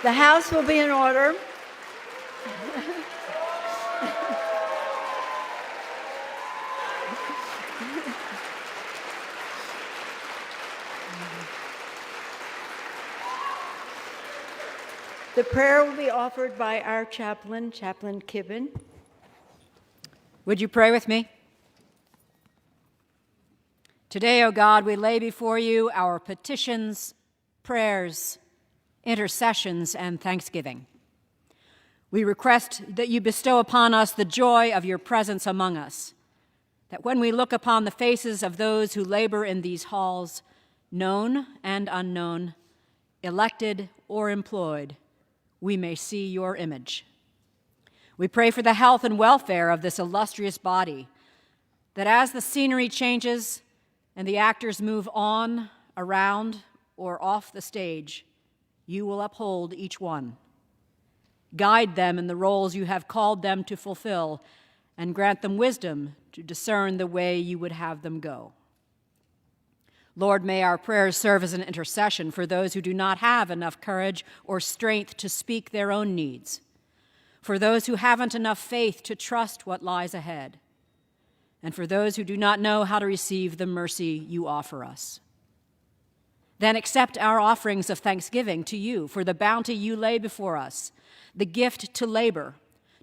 The House will be in order. The prayer will be offered by our chaplain, Chaplain Kibben. Would you pray with me? Today, O God, we lay before you our petitions, prayers, intercessions, and thanksgiving. We request that you bestow upon us the joy of your presence among us, that when we look upon the faces of those who labor in these halls, known and unknown, elected or employed, we may see your image. We pray for the health and welfare of this illustrious body, that as the scenery changes and the actors move on, around, or off the stage, you will uphold each one. Guide them in the roles you have called them to fulfill, and grant them wisdom to discern the way you would have them go. Lord, may our prayers serve as an intercession for those who do not have enough courage or strength to speak their own needs, for those who haven't enough faith to trust what lies ahead, and for those who do not know how to receive the mercy you offer us. Then accept our offerings of thanksgiving to you for the bounty you lay before us, the gift to labor,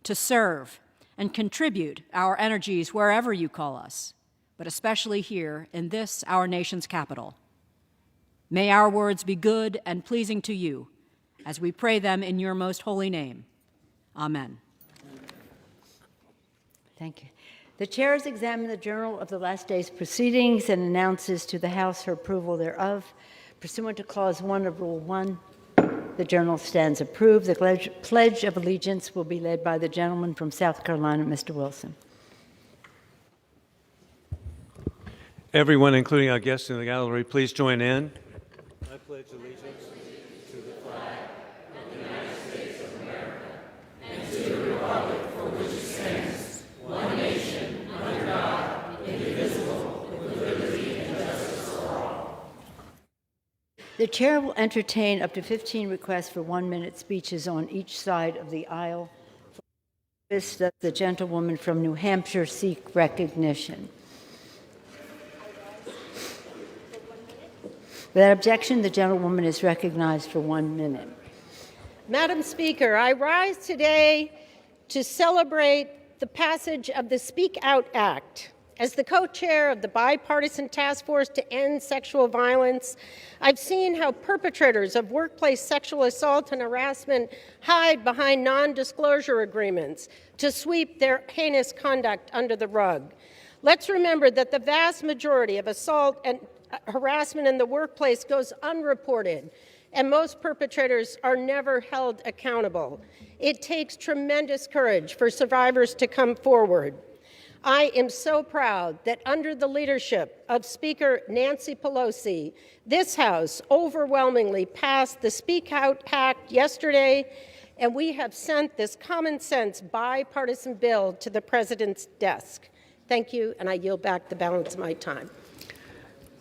to serve, and contribute our energies wherever you call us, but especially here in this, our nation's capital. May our words be good and pleasing to you as we pray them in your most holy name. Amen. Thank you. The chair has examined the journal of the last day's proceedings and announces to the House her approval thereof. Pursuant to Clause 1 of Rule 1, the journal stands approved. The Pledge of Allegiance will be led by the gentleman from South Carolina, Mr. Wilson. Everyone, including our guests in the gallery, please join in. I pledge allegiance to the flag of the United States of America and to the republic for which it stands, one nation, under God, indivisible, with liberty and justice for all. The chair will entertain up to 15 requests for 1-minute speeches on each side of the aisle. Does the gentlewoman from New Hampshire seek recognition? Without objection, the gentlewoman is recognized for 1 minute. Madam Speaker, I rise today to celebrate the passage of the Speak Out Act. As the co-chair of the bipartisan task force to end sexual violence, I've seen how perpetrators of workplace sexual assault and harassment hide behind non-disclosure agreements to sweep their heinous conduct under the rug. Let's remember that the vast majority of assault and harassment in the workplace goes unreported, and most perpetrators are never held accountable. It takes tremendous courage for survivors to come forward. I am so proud that under the leadership of Speaker Nancy Pelosi, this House overwhelmingly passed the Speak Out Act yesterday, and we have sent this common sense bipartisan bill to the President's desk. Thank you, and I yield back the balance of my time.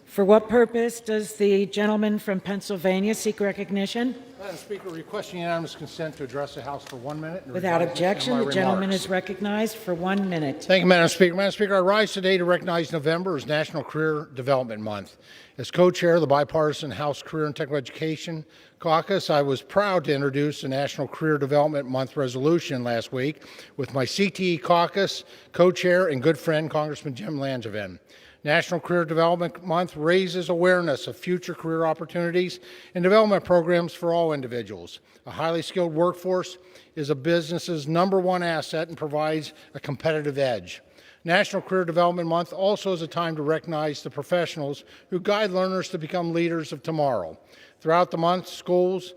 For what purpose does the gentleman from Pennsylvania seek recognition? Madam Speaker, requesting unanimous consent to address the House for 1 minute. Without objection, the gentleman is recognized for 1 minute. Thank you, Madam Speaker. Madam Speaker, I rise today to recognize November as National Career Development Month. As co-chair of the bipartisan House Career and Technical Education Caucus, I was proud to introduce the National Career Development Month resolution last week with my CTE caucus co-chair and good friend, Congressman Jim Langevin. National Career Development Month raises awareness of future career opportunities and development programs for all individuals. A highly skilled workforce is a business's #1 asset and provides a competitive edge. National Career Development Month also is a time to recognize the professionals who guide learners to become leaders of tomorrow. Throughout the month, schools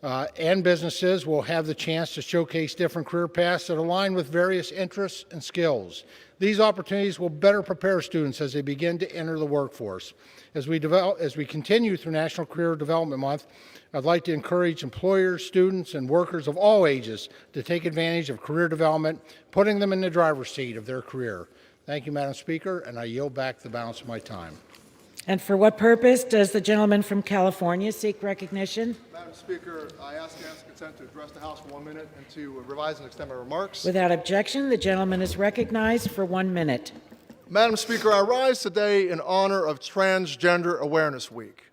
and businesses will have the chance to showcase different career paths that align with various interests and skills. These opportunities will better prepare students as they begin to enter the workforce. As we continue through National Career Development Month, I'd like to encourage employers, students, and workers of all ages to take advantage of career development, putting them in the driver's seat of their career. Thank you, Madam Speaker, and I yield back the balance of my time. And for what purpose does the gentleman from California seek recognition? Madam Speaker, I ask unanimous consent to address the House for 1 minute and to revise and extend my remarks. Without objection, the gentleman is recognized for 1 minute. Madam Speaker, I rise today in honor of Transgender Awareness Week.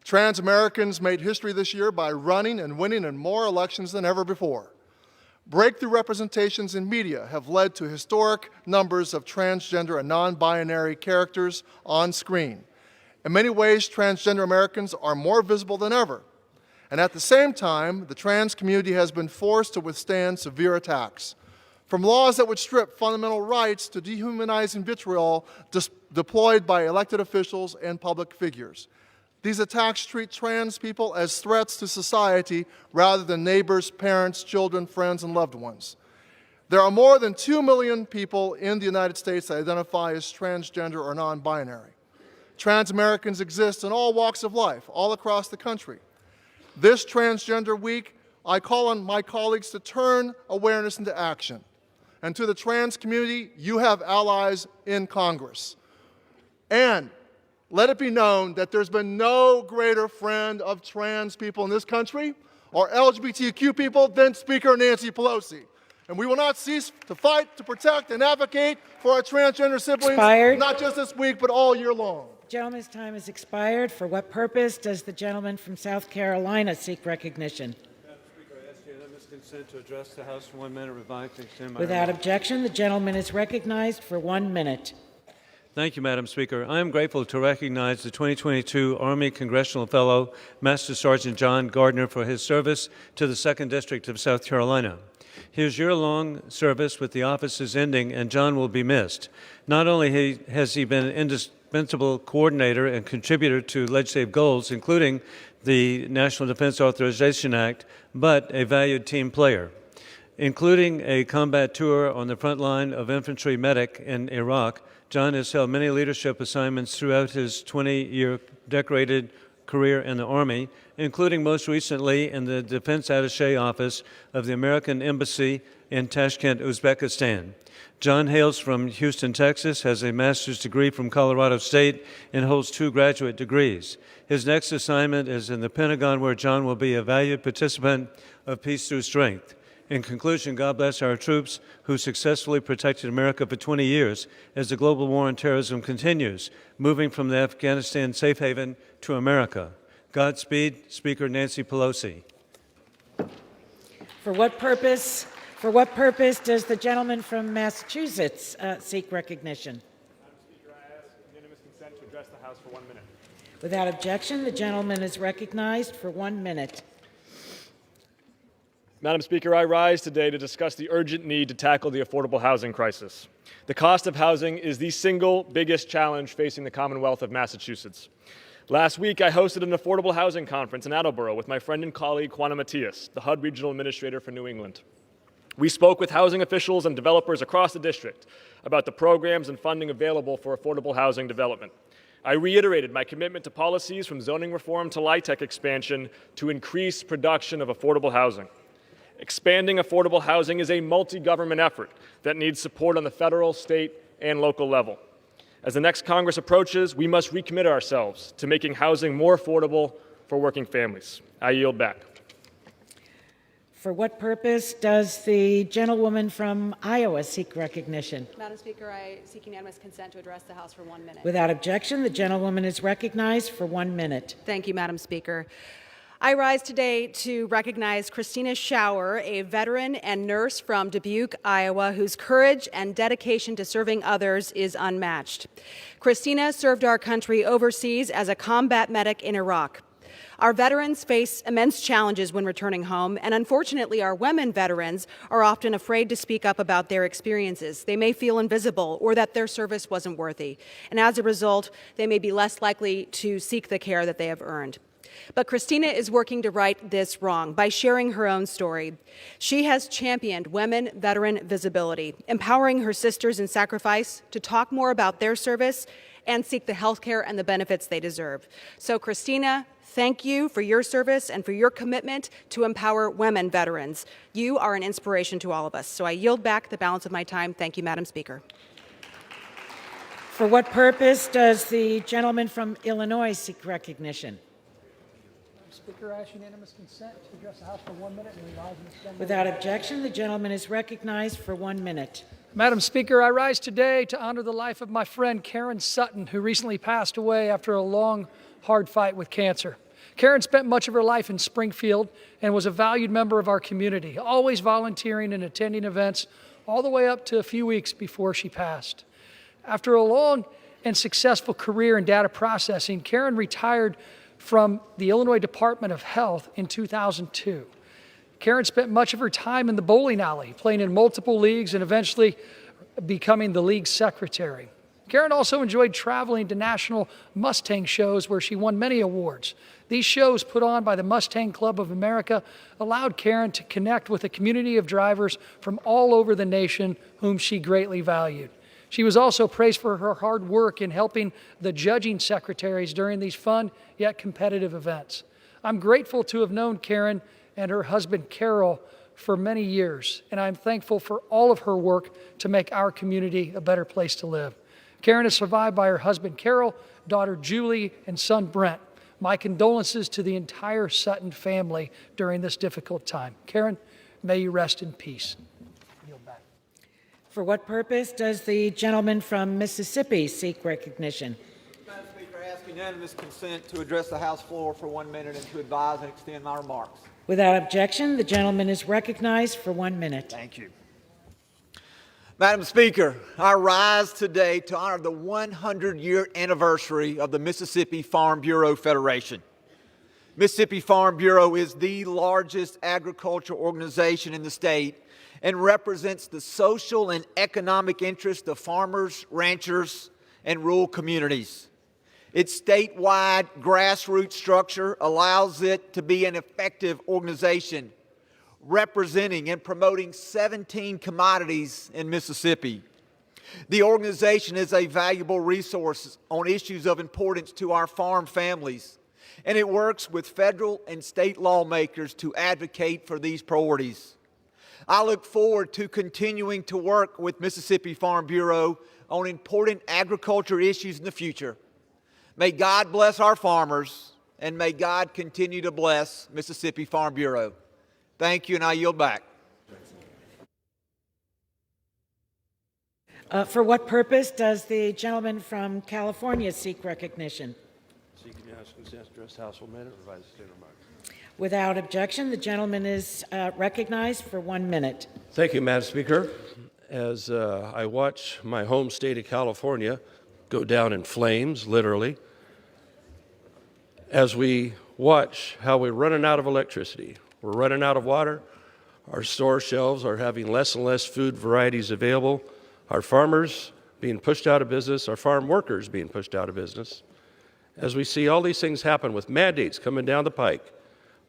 Trans Americans made history this year by running and winning in more elections than ever before. Breakthrough representations in media have led to historic numbers of transgender and non-binary characters on screen. In many ways, transgender Americans are more visible than ever. And at the same time, the trans community has been forced to withstand severe attacks. From laws that would strip fundamental rights to dehumanizing vitriol deployed by elected officials and public figures. These attacks treat trans people as threats to society rather than neighbors, parents, children, friends, and loved ones. There are more than 2 million people in the United States that identify as transgender or non-binary. Trans Americans exist in all walks of life, all across the country. This Transgender Week, I call on my colleagues to turn awareness into action. And to the trans community, you have allies in Congress. And let it be known that there's been no greater friend of trans people in this country or LGBTQ people than Speaker Nancy Pelosi. And we will not cease to fight, to protect, and advocate for our transgender siblings, not just this week, but all year long. Gentleman's time has expired. For what purpose does the gentleman from South Carolina seek recognition? Madam Speaker, I ask unanimous consent to address the House for 1 minute, revise and extend my Without remarks. objection, the gentleman is recognized for 1 minute. Thank you, Madam Speaker. I am grateful to recognize the 2022 Army Congressional Fellow, Master Sergeant John Gardner, for his service to the 2nd District of South Carolina. His year-long service with the office is ending, and John will be missed. Not only has he been an indispensable coordinator and contributor to legislative goals, including the National Defense Authorization Act, but a valued team player. Including a combat tour on the front line of infantry medic in Iraq, John has held many leadership assignments throughout his 20-year decorated career in the Army, including most recently in the Defense Attaché Office of the American Embassy in Tashkent, Uzbekistan. John hails from Houston, Texas, has a master's degree from Colorado State, and holds 2 graduate degrees. His next assignment is in the Pentagon, where John will be a valued participant of Peace Through Strength. In conclusion, God bless our troops who successfully protected America for 20 years as the global war on terrorism continues, moving from the Afghanistan safe haven to America. Godspeed, Speaker Nancy Pelosi. For what purpose does the gentleman from Massachusetts seek recognition? Madam Speaker, I ask unanimous consent to address the House for 1 minute. Without objection, the gentleman is recognized for 1 minute. Madam Speaker, I rise today to discuss the urgent need to tackle the affordable housing crisis. The cost of housing is the single biggest challenge facing the Commonwealth of Massachusetts. Last week, I hosted an affordable housing conference in Attleboro with my friend and colleague Juana Matias, the HUD Regional Administrator for New England. We spoke with housing officials and developers across the district about the programs and funding available for affordable housing development. I reiterated my commitment to policies from zoning reform to LIHTC expansion to increase production of affordable housing. Expanding affordable housing is a multi-government effort that needs support on the federal, state, and local level. As the next Congress approaches, we must recommit ourselves to making housing more affordable for working families. I yield back. For what purpose does the gentlewoman from Iowa seek recognition? Madam Speaker, I seek unanimous consent to address the House for 1 minute. Without objection, the gentlewoman is recognized for 1 minute. Thank you, Madam Speaker. I rise today to recognize Christina Schauer, a veteran and nurse from Dubuque, Iowa, whose courage and dedication to serving others is unmatched. Christina served our country overseas as a combat medic in Iraq. Our veterans face immense challenges when returning home, and unfortunately, our women veterans are often afraid to speak up about their experiences. They may feel invisible or that their service wasn't worthy, and as a result, they may be less likely to seek the care that they have earned. But Christina is working to right this wrong by sharing her own story. She has championed women veteran visibility, empowering her sisters in sacrifice to talk more about their service and seek the health care and the benefits they deserve. So, Christina, thank you for your service and for your commitment to empower women veterans. You are an inspiration to all of us. So I yield back the balance of my time. Thank you, Madam Speaker. For what purpose does the gentleman from Illinois seek recognition? Speaker, I ask unanimous consent to address the House for 1 minute and revise and extend. Without objection, the gentleman is recognized for 1 minute. Madam Speaker, I rise today to honor the life of my friend Karen Sutton, who recently passed away after a long, hard fight with cancer. Karen spent much of her life in Springfield and was a valued member of our community, always volunteering and attending events all the way up to a few weeks before she passed. After a long and successful career in data processing, Karen retired from the Illinois Department of Health in 2002. Karen spent much of her time in the bowling alley, playing in multiple leagues and eventually becoming the league secretary. Karen also enjoyed traveling to national Mustang shows where she won many awards. These shows, put on by the Mustang Club of America, allowed Karen to connect with a community of drivers from all over the nation whom she greatly valued. She was also praised for her hard work in helping the judging secretaries during these fun yet competitive events. I'm grateful to have known Karen and her husband Carol for many years, and I'm thankful for all of her work to make our community a better place to live. Karen is survived by her husband Carol, daughter Julie, and son Brent. My condolences to the entire Sutton family during this difficult time. Karen, may you rest in peace. Yield back. For what purpose does the gentleman from Mississippi seek recognition? Madam Speaker, I ask unanimous consent to address the House floor for 1 minute and to advise and extend my remarks. Without objection, the gentleman is recognized for 1 minute. Thank you. Madam Speaker, I rise today to honor the 100-year anniversary of the Mississippi Farm Bureau Federation. Mississippi Farm Bureau is the largest agricultural organization in the state and represents the social and economic interests of farmers, ranchers, and rural communities. Its statewide grassroots structure allows it to be an effective organization representing and promoting 17 commodities in Mississippi. The organization is a valuable resource on issues of importance to our farm families, and it works with federal and state lawmakers to advocate for these priorities. I look forward to continuing to work with Mississippi Farm Bureau on important agriculture issues in the future. May God bless our farmers, and may God continue to bless Mississippi Farm Bureau. Thank you, and I yield back. For what purpose does the gentleman from California seek recognition? Seeking unanimous consent to address the House for 1 minute, revise the state remarks. Without objection, the gentleman is recognized for 1 minute. Thank you, Madam Speaker. As I watch my home state of California go down in flames, literally, as we watch how we're running out of electricity, we're running out of water, our store shelves are having less and less food varieties available, our farmers being pushed out of business, our farm workers being pushed out of business. As we see all these things happen with mandates coming down the pike,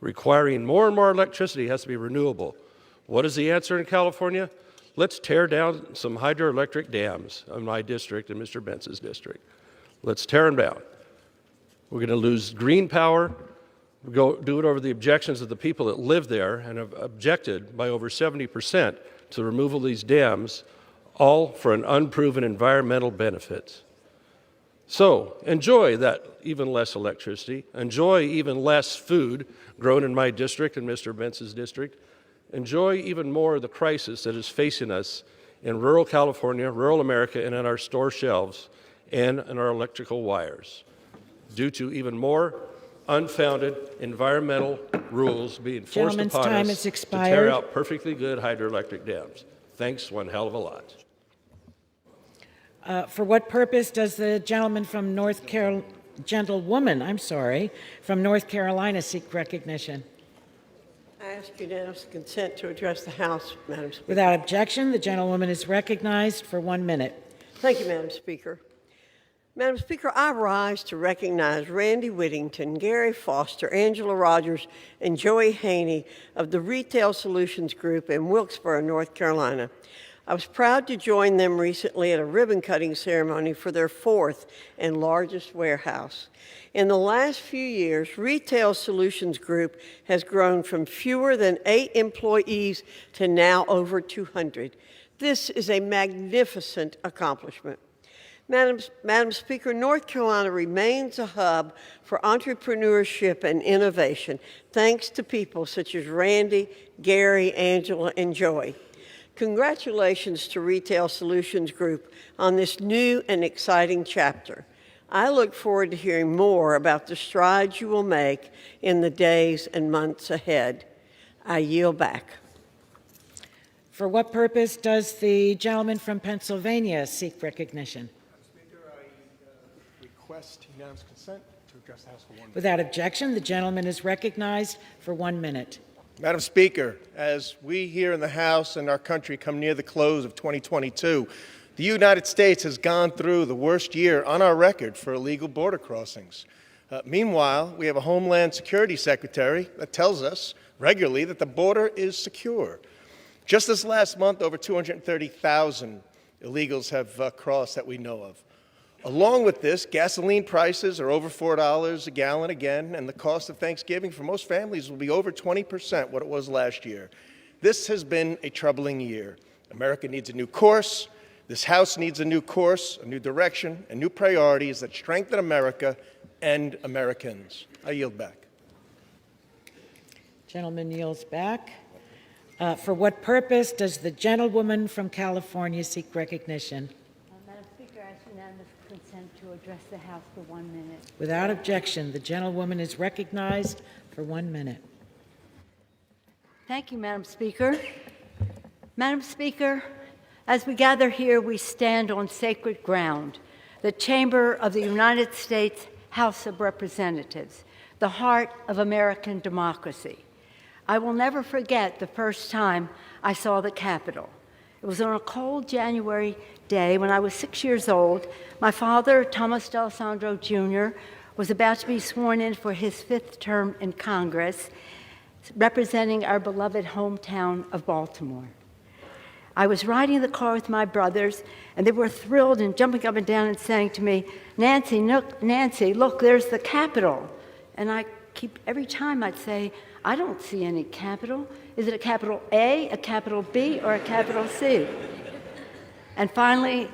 requiring more and more electricity has to be renewable. What is the answer in California? Let's tear down some hydroelectric dams in my district and Mr. Bentz's district. Let's tear them down. We're going to lose green power. We'll do it over the objections of the people that live there and have objected by over 70% to the removal of these dams, all for an unproven environmental benefit. So enjoy that even less electricity, enjoy even less food grown in my district and Mr. Bentz's district, enjoy even more of the crisis that is facing us in rural California, rural America, and in our store shelves and in our electrical wires, due to even more unfounded environmental rules being forced upon us to tear out perfectly good hydroelectric dams. Thanks one hell of a lot. For what purpose does the gentleman from gentlewoman from North Carolina seek recognition? I ask unanimous consent to address the House, Madam Speaker. Without objection, the gentlewoman is recognized for 1 minute. Thank you, Madam Speaker. Madam Speaker, I rise to recognize Randy Whittington, Gary Foster, Angela Rogers, and Joey Haney of the Retail Solutions Group in Wilkesboro, North Carolina. I was proud to join them recently at a ribbon-cutting ceremony for their 4th and largest warehouse. In the last few years, Retail Solutions Group has grown from fewer than 8 employees to now over 200. This is a magnificent accomplishment. Madam Speaker, North Carolina remains a hub for entrepreneurship and innovation, thanks to people such as Randy, Gary, Angela, and Joey. Congratulations to Retail Solutions Group on this new and exciting chapter. I look forward to hearing more about the strides you will make in the days and months ahead. I yield back. For what purpose does the gentleman from Pennsylvania seek recognition? Request unanimous consent to address the House for 1 minute. Without objection, the gentleman is recognized for 1 minute. Madam Speaker, as we here in the House and our country come near the close of 2022, the United States has gone through the worst year on our record for illegal border crossings. Meanwhile, we have a Homeland Security Secretary that tells us regularly that the border is secure. Just this last month, over 230,000 illegals have crossed that we know of. Along with this, gasoline prices are over $4 a gallon again, and the cost of Thanksgiving for most families will be over 20% what it was last year. This has been a troubling year. America needs a new course. This House needs a new course, a new direction, and new priorities that strengthen America and Americans. I yield back. Gentleman yields back. For what purpose does the gentlewoman from California seek recognition? Madam Speaker, I ask unanimous consent to address the House for 1 minute. Without objection, the gentlewoman is recognized for 1 minute. Thank you, Madam Speaker. Madam Speaker, as we gather here, we stand on sacred ground, the chamber of the United States House of Representatives, the heart of American democracy. I will never forget the first time I saw the Capitol. It was on a cold January day when I was 6 years old. My father, Thomas D'Alessandro Jr., was about to be sworn in for his 5th term in Congress, representing our beloved hometown of Baltimore. I was riding in the car with my brothers, and they were thrilled and jumping up and down and saying to me, Nancy, look, there's the Capitol. And every time I'd say, I don't see any Capitol. Is it a capital A, a capital B, or a capital C? And finally,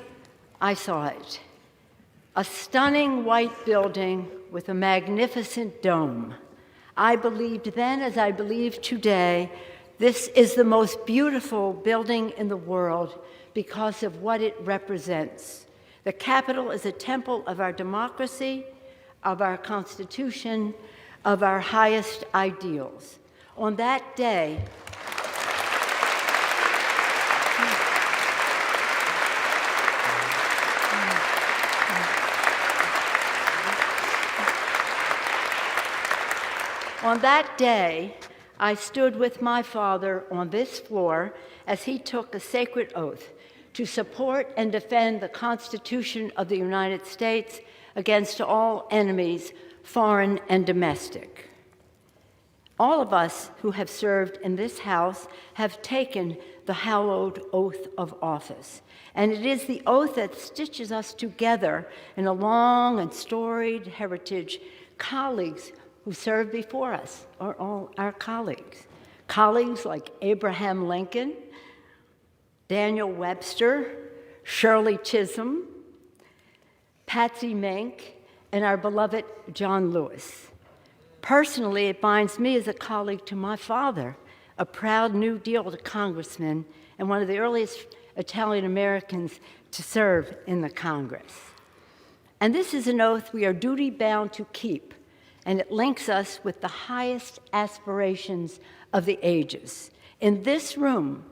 I saw it. A stunning white building with a magnificent dome. I believed then, as I believe today, this is the most beautiful building in the world because of what it represents. The Capitol is a temple of our democracy, of our Constitution, of our highest ideals. On that day, I stood with my father on this floor as he took a sacred oath to support and defend the Constitution of the United States against all enemies, foreign and domestic. All of us who have served in this House have taken the hallowed oath of office, and it is the oath that stitches us together in a long and storied heritage. Colleagues who served before us are all our colleagues. Colleagues like Abraham Lincoln, Daniel Webster, Shirley Chisholm, Patsy Mink, and our beloved John Lewis. Personally, it binds me as a colleague to my father, a proud New Deal congressman and one of the earliest Italian Americans to serve in the Congress. And this is an oath we are duty-bound to keep, and it links us with the highest aspirations of the ages. In this room,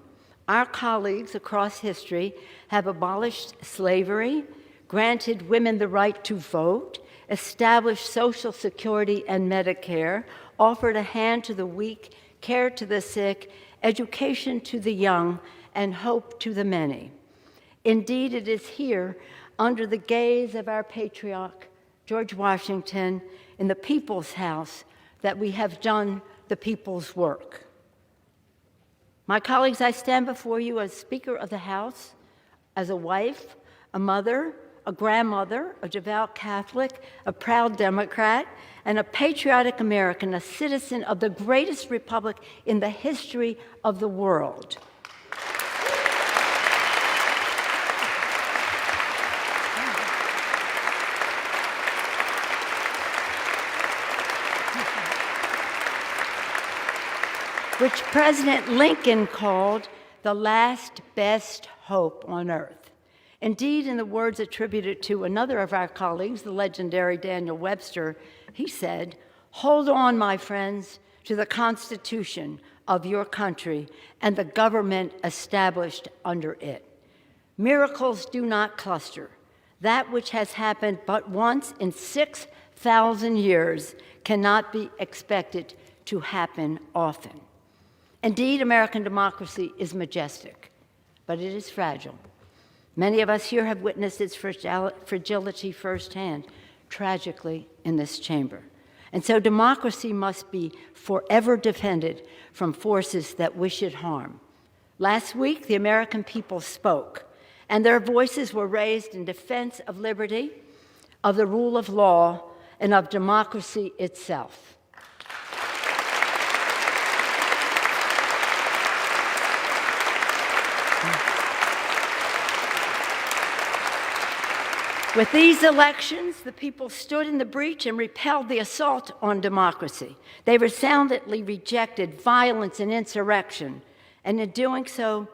our colleagues across history have abolished slavery, granted women the right to vote, established Social Security and Medicare, offered a hand to the weak, care to the sick, education to the young, and hope to the many. Indeed, it is here under the gaze of our patriarch, George Washington, in the People's House, that we have done the people's work. My colleagues, I stand before you as Speaker of the House, as a wife, a mother, a grandmother, a devout Catholic, a proud Democrat, and a patriotic American, a citizen of the greatest republic in the history of the world. Which President Lincoln called the last best hope on earth. Indeed, in the words attributed to another of our colleagues, the legendary Daniel Webster, he said, "Hold on, my friends, to the Constitution of your country and the government established under it. Miracles do not cluster. That which has happened but once in 6,000 years cannot be expected to happen often." Indeed, American democracy is majestic, but it is fragile. Many of us here have witnessed its fragility firsthand, tragically, in this chamber. And so democracy must be forever defended from forces that wish it harm. Last week, the American people spoke, and their voices were raised in defense of liberty, of the rule of law, and of democracy itself. With these elections, the people stood in the breach and repelled the assault on democracy. They resoundingly rejected violence and insurrection, and in doing so,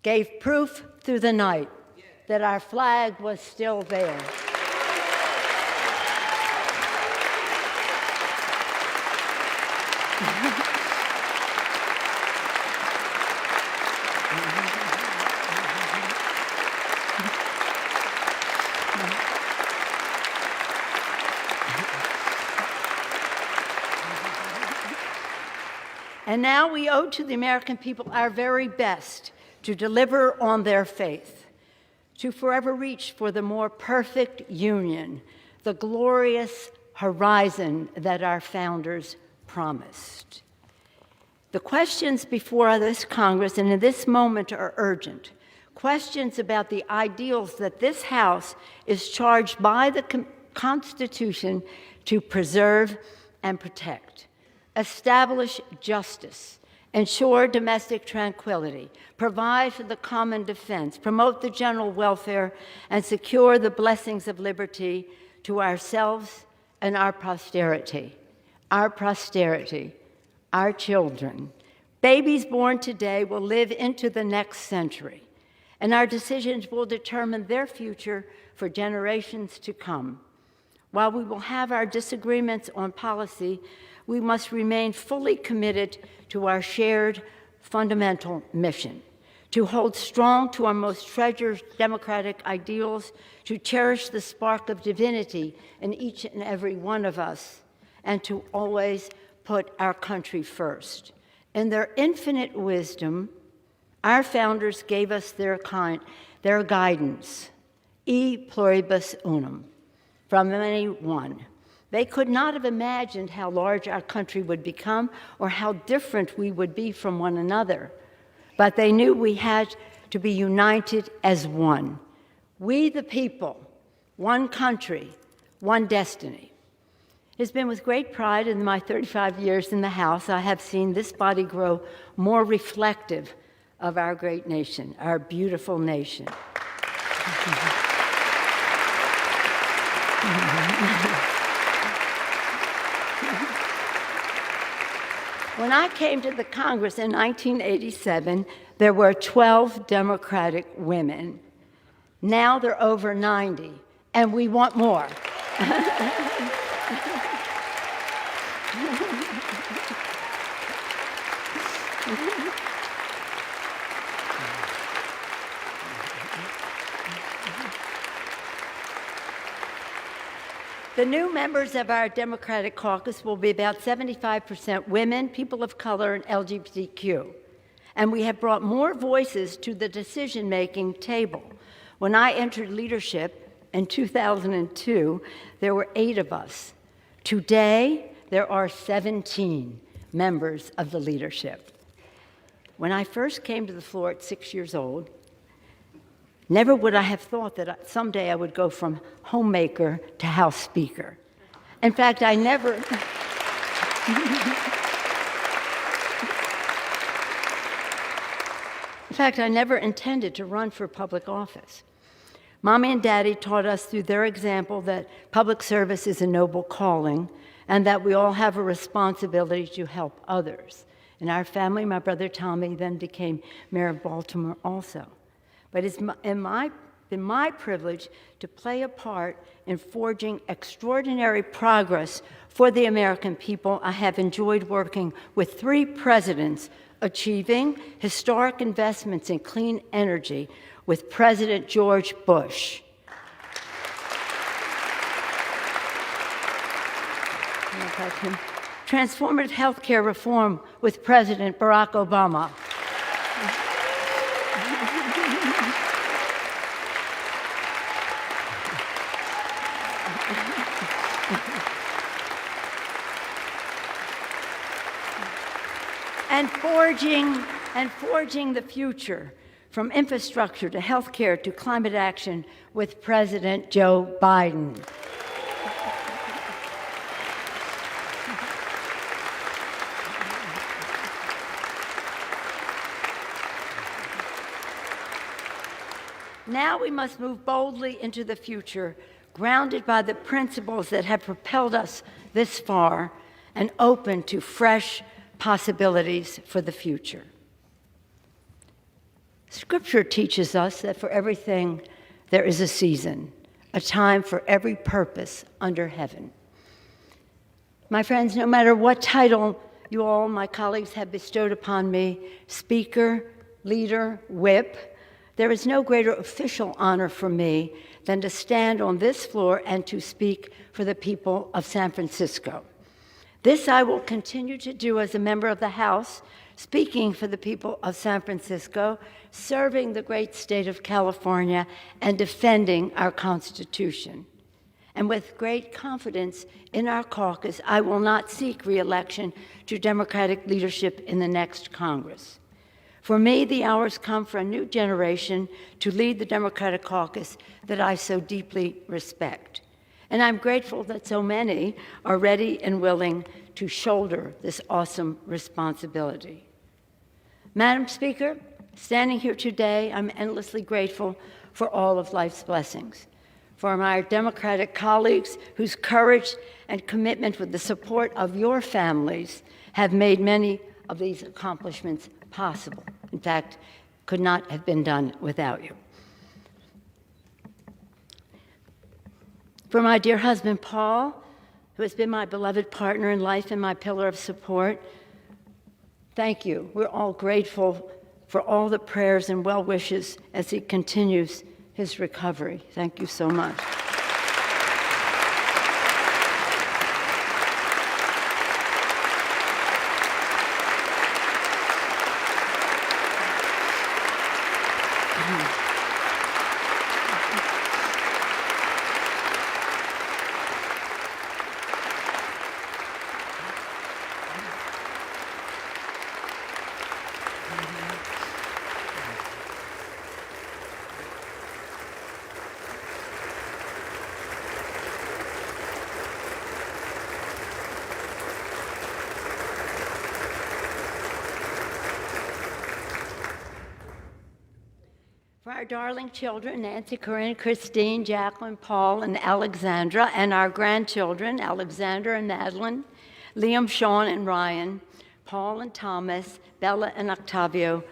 gave proof through the night that our flag was still there. And now we owe to the American people our very best to deliver on their faith, to forever reach for the more perfect union, the glorious horizon that our founders promised. The questions before this Congress and in this moment are urgent. Questions about the ideals that this House is charged by the Constitution to preserve and protect. Establish justice, ensure domestic tranquility, provide for the common defense, promote the general welfare, and secure the blessings of liberty to ourselves and our posterity. Our posterity, our children. Babies born today will live into the next century, and our decisions will determine their future for generations to come. While we will have our disagreements on policy, we must remain fully committed to our shared fundamental mission, to hold strong to our most treasured democratic ideals, to cherish the spark of divinity in each and every one of us, and to always put our country first. In their infinite wisdom, our founders gave us their guidance, e pluribus unum, from many one. They could not have imagined how large our country would become or how different we would be from one another. But they knew we had to be united as one. We the people, one country, one destiny. It has been with great pride in my 35 years in the House I have seen this body grow more reflective of our great nation, our beautiful nation. When I came to the Congress in 1987, there were 12 Democratic women. Now there are over 90, and we want more. The new members of our Democratic caucus will be about 75% women, people of color, and LGBTQ. And we have brought more voices to the decision-making table. When I entered leadership In 2002, there were 8 of us. Today, there are 17 members of the leadership. When I first came to the floor at 6 years old, never would I have thought that someday I would go from homemaker to House Speaker. In fact, I never... In fact, I never intended to run for public office. Mommy and Daddy taught us through their example that public service is a noble calling and that we all have a responsibility to help others. In our family, my brother Tommy then became mayor of Baltimore also. But it's been my privilege to play a part in forging extraordinary progress for the American people. I have enjoyed working with 3 presidents, achieving historic investments in clean energy with President George Bush. Transformative health care reform with President Barack Obama. And forging the future, from infrastructure to healthcare to climate action with President Joe Biden. Now we must move boldly into the future, grounded by the principles that have propelled us this far and open to fresh possibilities for the future. Scripture teaches us that for everything there is a season, a time for every purpose under heaven. My friends, no matter what title you all, my colleagues, have bestowed upon me, speaker, leader, whip, there is no greater official honor for me than to stand on this floor and to speak for the people of San Francisco. This I will continue to do as a member of the House, speaking for the people of San Francisco, serving the great state of California, and defending our Constitution. And with great confidence in our caucus, I will not seek re-election to Democratic leadership in the next Congress. For me, the hour's come for a new generation to lead the Democratic caucus that I so deeply respect. And I'm grateful that so many are ready and willing to shoulder this awesome responsibility. Madam Speaker, standing here today, I'm endlessly grateful for all of life's blessings, for my Democratic colleagues whose courage and commitment with the support of your families have made many of these accomplishments possible. In fact, could not have been done without you. For my dear husband, Paul, who has been my beloved partner in life and my pillar of support, thank you. We're all grateful for all the prayers and well wishes as he continues his recovery. Thank you so much. For our darling children, Nancy, Corinne, Christine, Jacqueline, Paul, and Alexandra, and our grandchildren, Alexander and Madeline, Liam, Sean, and Ryan, Paul and Thomas, Bella and Octavio,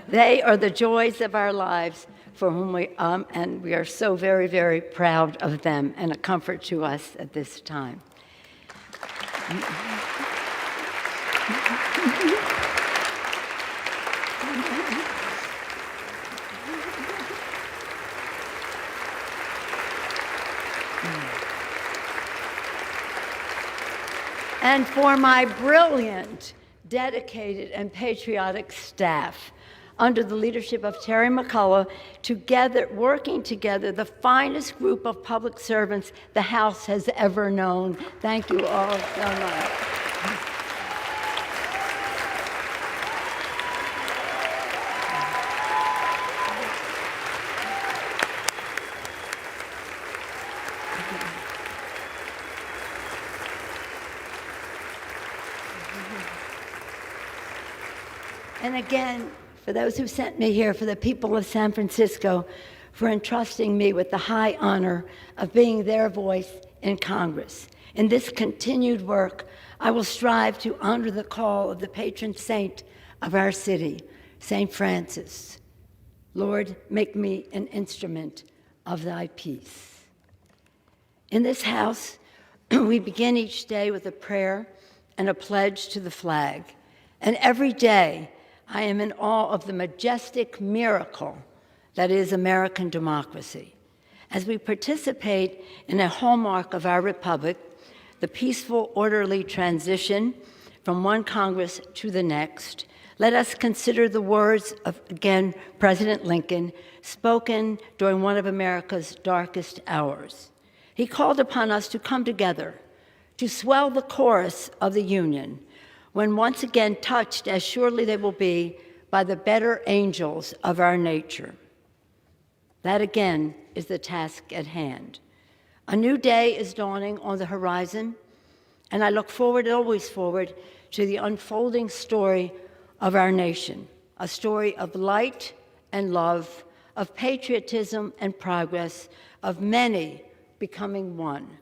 they are the joys of our lives for whom and we are so very, very proud of them and a comfort to us at this time. And for my brilliant, dedicated, and patriotic staff, under the leadership of Terry McCullough, working together, the finest group of public servants the House has ever known. Thank you all so much. And again, for those who sent me here, for the people of San Francisco, for entrusting me with the high honor of being their voice in Congress. In this continued work, I will strive to honor the call of the patron saint of our city, St. Francis. Lord, make me an instrument of thy peace. In this house, we begin each day with a prayer and a pledge to the flag. And every day, I am in awe of the majestic miracle that is American democracy. As we participate in a hallmark of our republic, the peaceful, orderly transition from one Congress to the next, let us consider the words of, again, President Lincoln, spoken during one of America's darkest hours. He called upon us to come together, to swell the chorus of the Union, when once again touched, as surely they will be, by the better angels of our nature. That again is the task at hand. A new day is dawning on the horizon, and I look forward, always forward, to the unfolding story of our nation, a story of light and love, of patriotism and progress, of many becoming one,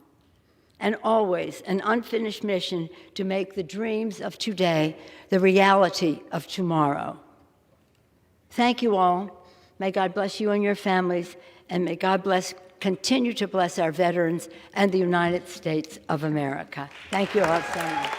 and always an unfinished mission to make the dreams of today the reality of tomorrow. Thank you all. May God bless you and your families, and may God continue to bless our veterans and the United States of America. Thank you all so much.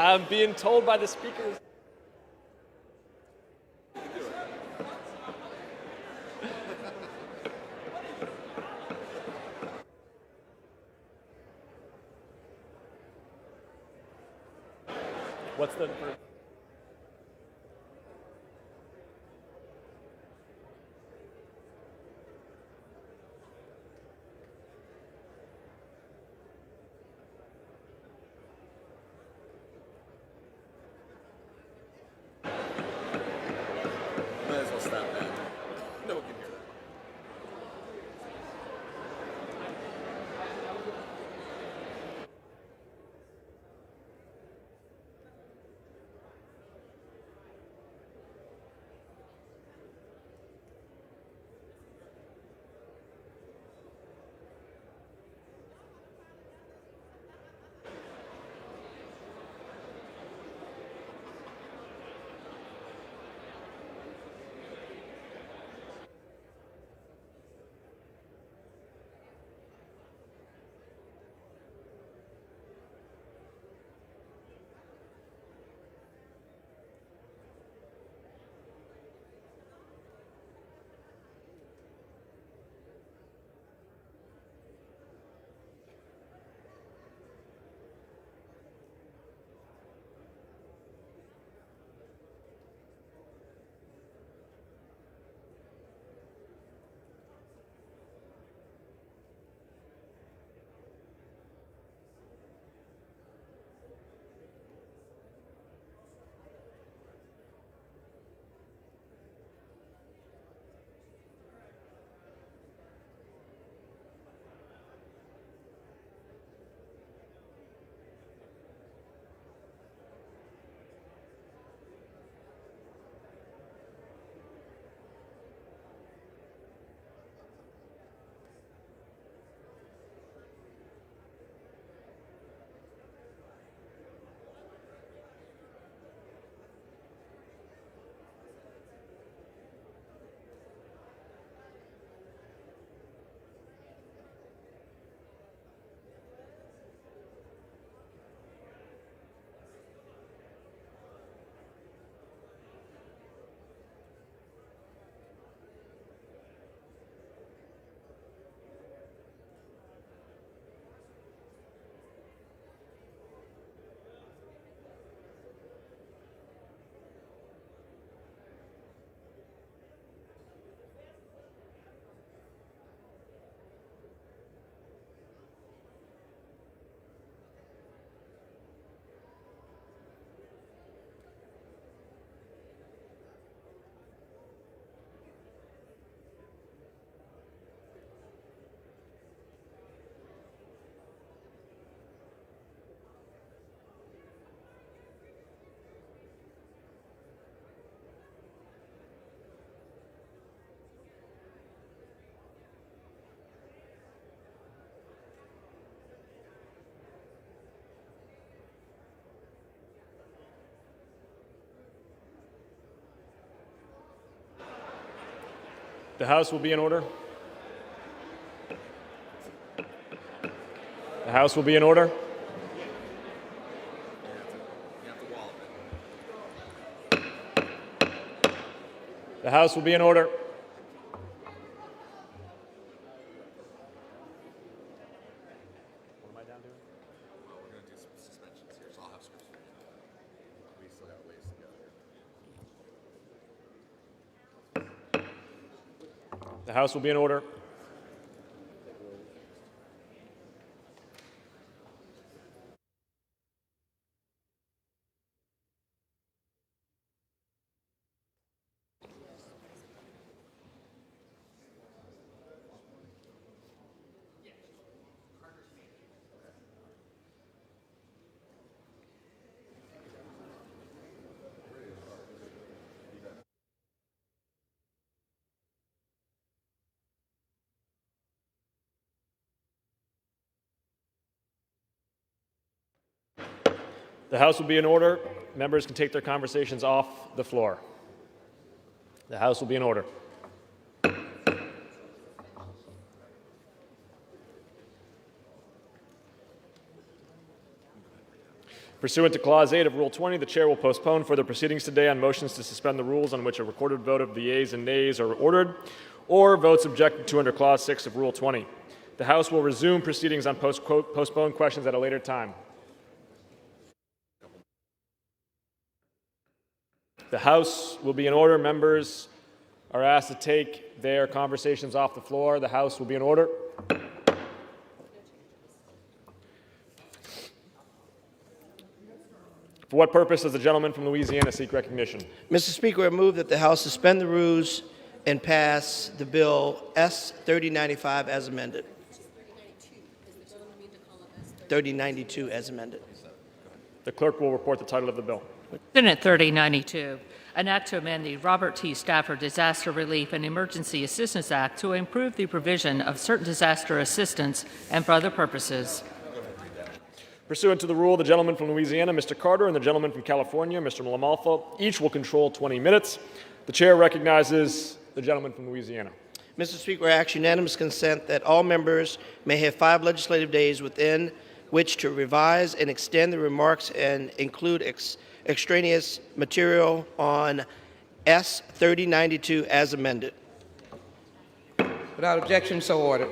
I'm being told by the speakers. What's the... Might as well stop that. No one can hear that. The House will be in order. The House will be in order. The House will be in order. What am I down doing? Well, we're going to do some suspensions here, so I'll have scripts for you. We still got ways to go here. The House will be in order. The House will be in order. Members can take their conversations off the floor. The House will be in order. Pursuant to Clause 8 of Rule 20, the Chair will postpone further proceedings today on motions to suspend the rules on which a recorded vote of the yeas and nays are ordered, or votes objected to under Clause 6 of Rule 20. The House will resume proceedings on postponed questions at a later time. The House will be in order. Members are asked to take their conversations off the floor. The House will be in order. For what purpose does the gentleman from Louisiana seek recognition? Mr. Speaker, I move that the House suspend the rules and pass the bill S-3095 as amended. 3092 as amended. The clerk will report the title of the bill. Senate 3092, an act to amend the Robert T. Stafford Disaster Relief and Emergency Assistance Act to improve the provision of certain disaster assistance and for other purposes. Pursuant to the rule, the gentleman from Louisiana, Mr. Carter, and the gentleman from California, Mr. Lamalfa, each will control 20 minutes. The chair recognizes the gentleman from Louisiana. Mr. Speaker, I ask unanimous consent that all members may have 5 legislative days within which to revise and extend the remarks and include extraneous material on S-3092 as amended. Without objection, so ordered.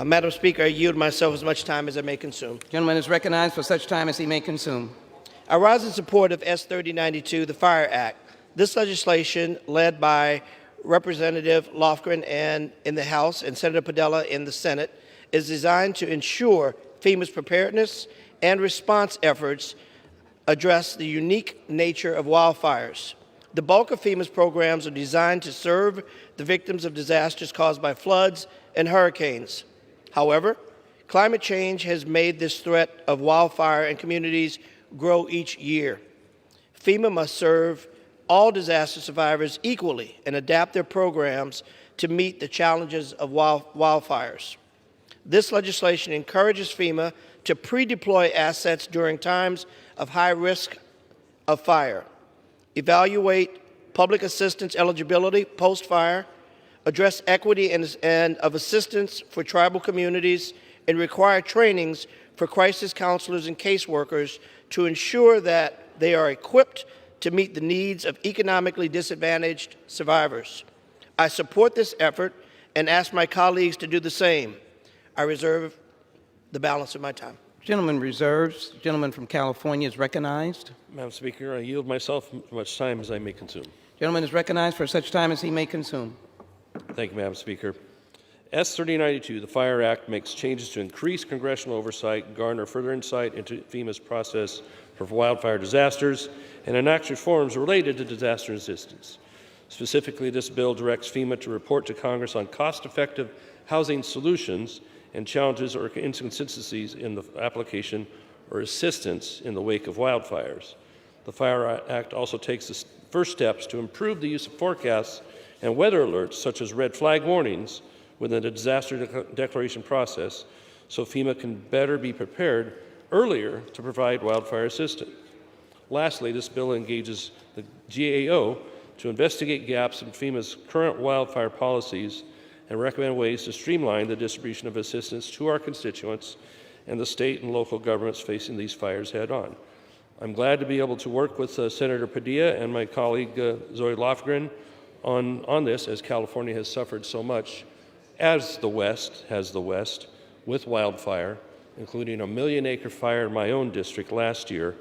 Madam Speaker, I yield myself as much time as I may consume. Gentleman is recognized for such time as he may consume. I rise in support of S-3092, the Fire Act. This legislation, led by Representative Lofgren in the House and Senator Padilla in the Senate, is designed to ensure FEMA's preparedness and response efforts address the unique nature of wildfires. The bulk of FEMA's programs are designed to serve the victims of disasters caused by floods and hurricanes. However, climate change has made this threat of wildfire in communities grow each year. FEMA must serve all disaster survivors equally and adapt their programs to meet the challenges of wildfires. This legislation encourages FEMA to pre-deploy assets during times of high risk of fire, evaluate public assistance eligibility post-fire, address equity and of assistance for tribal communities, and require trainings for crisis counselors and caseworkers to ensure that they are equipped to meet the needs of economically disadvantaged survivors. I support this effort and ask my colleagues to do the same. I reserve the balance of my time. Gentleman reserves. Gentleman from California is recognized. Madam Speaker, I yield myself as much time as I may consume. Gentleman is recognized for such time as he may consume. Thank you, Madam Speaker. S-3092, the Fire Act, makes changes to increase congressional oversight, garner further insight into FEMA's process for wildfire disasters, and enacts reforms related to disaster assistance. Specifically, this bill directs FEMA to report to Congress on cost-effective housing solutions and challenges or inconsistencies in the application or assistance in the wake of wildfires. The Fire Act also takes the first steps to improve the use of forecasts and weather alerts, such as red flag warnings, within the disaster declaration process, so FEMA can better be prepared earlier to provide wildfire assistance. Lastly, this bill engages the GAO to investigate gaps in FEMA's current wildfire policies and recommend ways to streamline the distribution of assistance to our constituents and the state and local governments facing these fires head on. I'm glad to be able to work with Senator Padilla and my colleague Zoe Lofgren on this, as California has suffered so much, as the West has the West, with wildfire, including a 1 million-acre fire in my own district last year,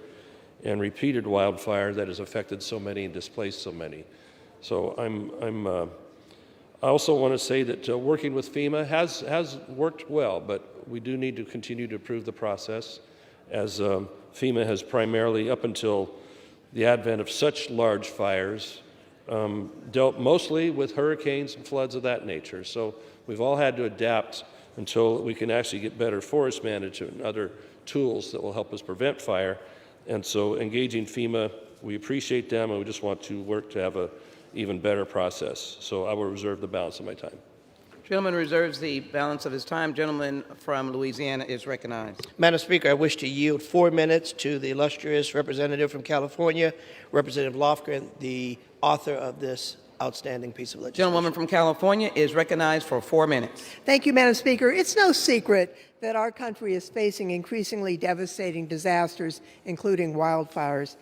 and repeated wildfire that has affected so many and displaced so many. So I also want to say that working with FEMA has worked well, but we do need to continue to improve the process, as FEMA has primarily, up until the advent of such large fires, dealt mostly with hurricanes and floods of that nature. So we've all had to adapt until we can actually get better forest management and other tools that will help us prevent fire. And so engaging FEMA, we appreciate them, and we just want to work to have an even better process. So I will reserve the balance of my time. Gentleman reserves the balance of his time. Gentleman from Louisiana is recognized. Madam Speaker, I wish to yield 4 minutes to the illustrious representative from California, Representative Lofgren, the author of this outstanding piece of legislation. Gentlewoman from California is recognized for 4 minutes. Thank you, Madam Speaker. It's no secret that our country is facing increasingly devastating disasters, including wildfires.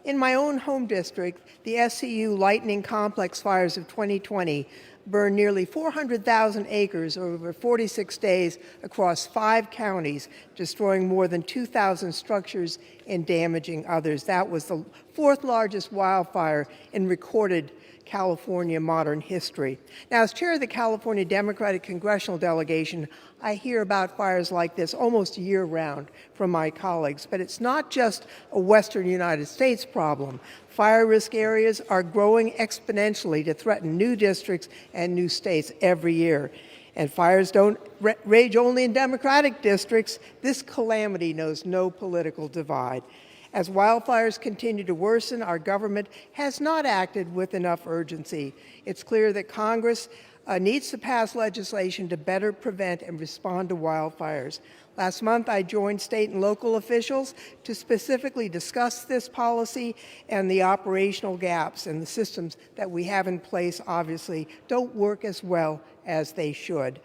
In my own home district, the SCU Lightning Complex fires of 2020 burned nearly 400,000 acres over 46 days across 5 counties, destroying more than 2,000 structures and damaging others. That was the 4th largest wildfire in recorded California modern history. Now, as chair of the California Democratic Congressional Delegation, I hear about fires like this almost year-round from my colleagues, but it's not just a Western United States problem. Fire risk areas are growing exponentially to threaten new districts and new states every year. And fires don't rage only in Democratic districts. This calamity knows no political divide. As wildfires continue to worsen, our government has not acted with enough urgency. It's clear that Congress needs to pass legislation to better prevent and respond to wildfires. Last month, I joined state and local officials to specifically discuss this policy and the operational gaps, and the systems that we have in place obviously don't work as well as they should.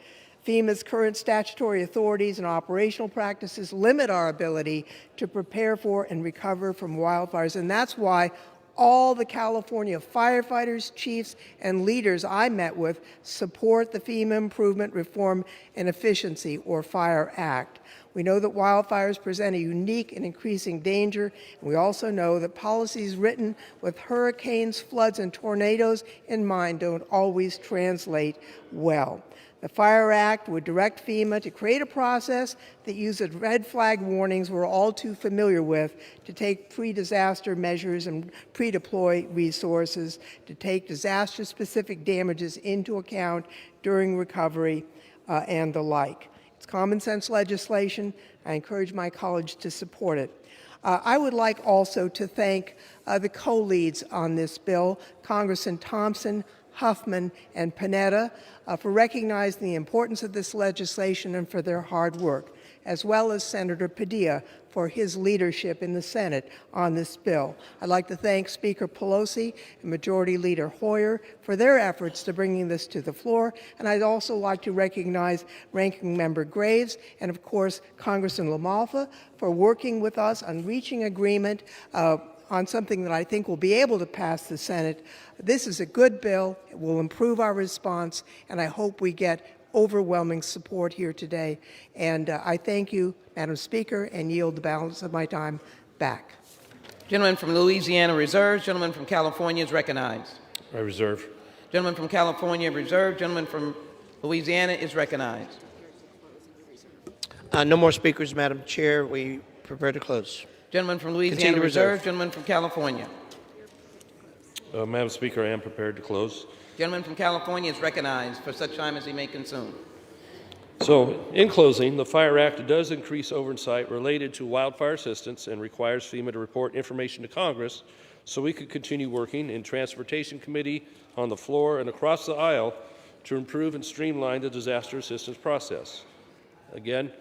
FEMA's current statutory authorities and operational practices limit our ability to prepare for and recover from wildfires, and that's why all the California firefighters, chiefs, and leaders I met with support the FEMA Improvement, Reform, and Efficiency, or FIRE Act. We know that wildfires present a unique and increasing danger, and we also know that policies written with hurricanes, floods, and tornadoes in mind don't always translate well. The FIRE Act would direct FEMA to create a process that uses red flag warnings we're all too familiar with to take pre-disaster measures and pre-deploy resources, to take disaster-specific damages into account during recovery and the like. It's common sense legislation. I encourage my colleagues to support it. I would like also to thank the co-leads on this bill, Congressman Thompson, Huffman, and Panetta, for recognizing the importance of this legislation and for their hard work, as well as Senator Padilla for his leadership in the Senate on this bill. I'd like to thank Speaker Pelosi and Majority Leader Hoyer for their efforts to bringing this to the floor, and I'd also like to recognize Ranking Member Graves and, of course, Congressman LaMalfa for working with us on reaching agreement on something that I think will be able to pass the Senate. This is a good bill. It will improve our response, and I hope we get overwhelming support here today. And I thank you, Madam Speaker, and yield the balance of my time back. Gentleman from Louisiana reserves. Gentleman from California is recognized. I reserve. Gentleman from California reserved. Gentleman from Louisiana is recognized. No more speakers, Madam Chair. We prepare to close. Gentleman from Louisiana reserved. Gentleman from California. Madam Speaker, I am prepared to close. Gentleman from California is recognized for such time as he may consume. So, in closing, the FIRE Act does increase oversight related to wildfire assistance and requires FEMA to report information to Congress so we could continue working in Transportation Committee, on the floor, and across the aisle to improve and streamline the disaster assistance process. Again,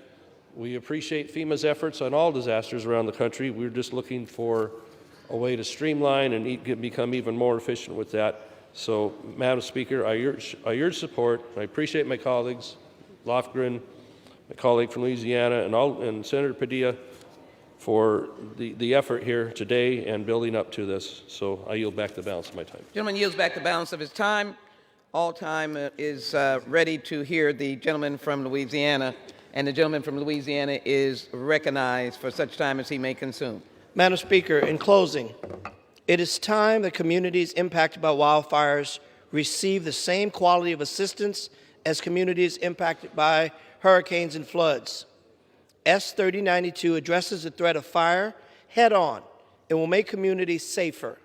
we appreciate FEMA's efforts on all disasters around the country. We're just looking for a way to streamline and become even more efficient with that. So, Madam Speaker, I urge support. I appreciate my colleagues, Lofgren, my colleague from Louisiana, and Senator Padilla for the effort here today and building up to this. So I yield back the balance of my time. Gentleman yields back the balance of his time. All time is ready to hear the gentleman from Louisiana, and the gentleman from Louisiana is recognized for such time as he may consume. Madam Speaker, in closing, it is time that communities impacted by wildfires receive the same quality of assistance as communities impacted by hurricanes and floods. S3092 addresses the threat of fire head-on and will make communities safer.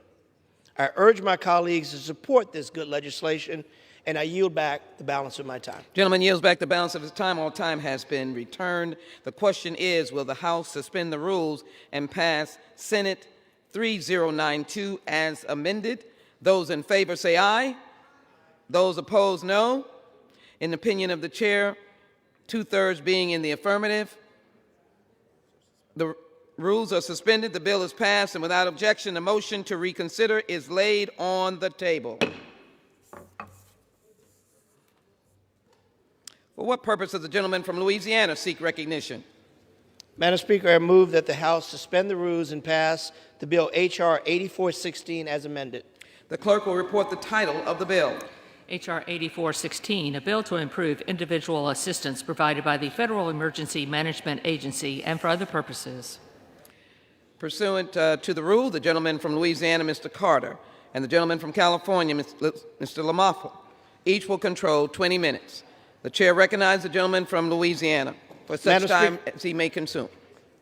I urge my colleagues to support this good legislation, and I yield back the balance of my time. Gentleman yields back the balance of his time. All time has been returned. The question is, will the House suspend the rules and pass Senate 3092 as amended? Those in favor say aye. Those opposed, no. In the opinion of the chair, 2/3 being in the affirmative, the rules are suspended, the bill is passed, and without objection, the motion to reconsider is laid on the table. For what purpose does the gentleman from Louisiana seek recognition? Madam Speaker, I move that the House suspend the rules and pass the bill H.R. 8416 as amended. The clerk will report the title of the bill. H.R. 8416, a bill to improve individual assistance provided by the Federal Emergency Management Agency and for other purposes. Pursuant to the rule, the gentleman from Louisiana, Mr. Carter, and the gentleman from California, Mr. Lamafa, each will control 20 minutes. The chair recognizes the gentleman from Louisiana for such time as he may consume.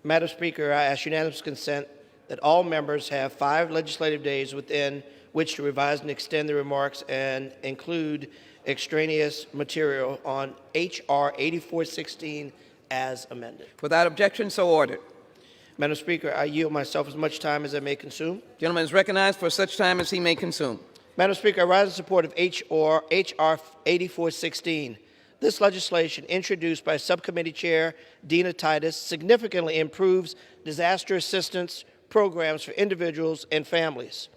Madam Speaker, I ask unanimous consent that all members have 5 legislative days within which to revise and extend their remarks and include extraneous material on H.R. 8416 as amended. Without objection, so ordered. Madam Speaker, I yield myself as much time as I may consume. Gentleman is recognized for such time as he may consume. Madam Speaker, I rise in support of H.R. 8416. This legislation, introduced by Subcommittee Chair Dina Titus, significantly improves disaster assistance programs for individuals and families.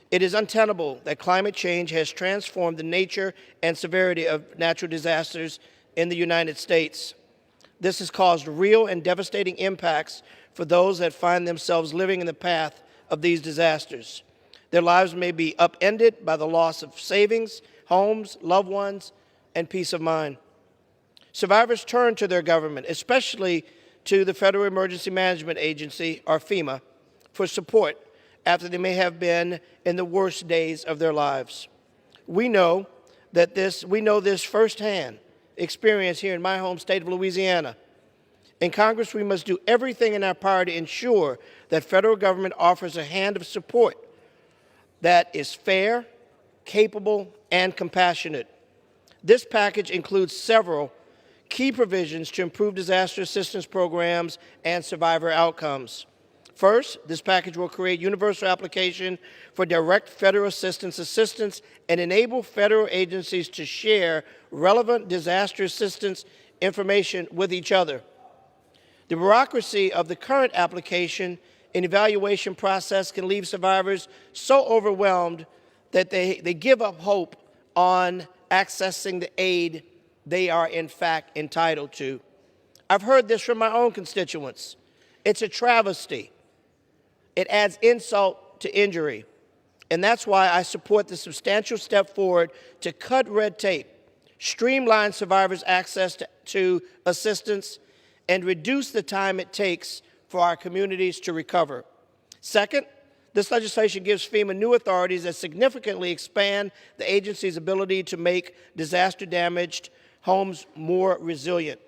It is untenable that climate change has transformed the nature and severity of natural disasters in the United States. This has caused real and devastating impacts for those that find themselves living in the path of these disasters. Their lives may be upended by the loss of savings, homes, loved ones, and peace of mind. Survivors turn to their government, especially to the Federal Emergency Management Agency, or FEMA, for support after they may have been in the worst days of their lives. We know this firsthand experience here in my home state of Louisiana. In Congress, we must do everything in our power to ensure that federal government offers a hand of support that is fair, capable, and compassionate. This package includes several key provisions to improve disaster assistance programs and survivor outcomes. First, this package will create universal application for direct federal assistance and enable federal agencies to share relevant disaster assistance information with each other. The bureaucracy of the current application and evaluation process can leave survivors so overwhelmed that they give up hope on accessing the aid they are in fact entitled to. I've heard this from my own constituents. It's a travesty. It adds insult to injury. And that's why I support the substantial step forward to cut red tape, streamline survivors' access to assistance, and reduce the time it takes for our communities to recover. Second, this legislation gives FEMA new authorities that significantly expand the agency's ability to make disaster-damaged homes more resilient.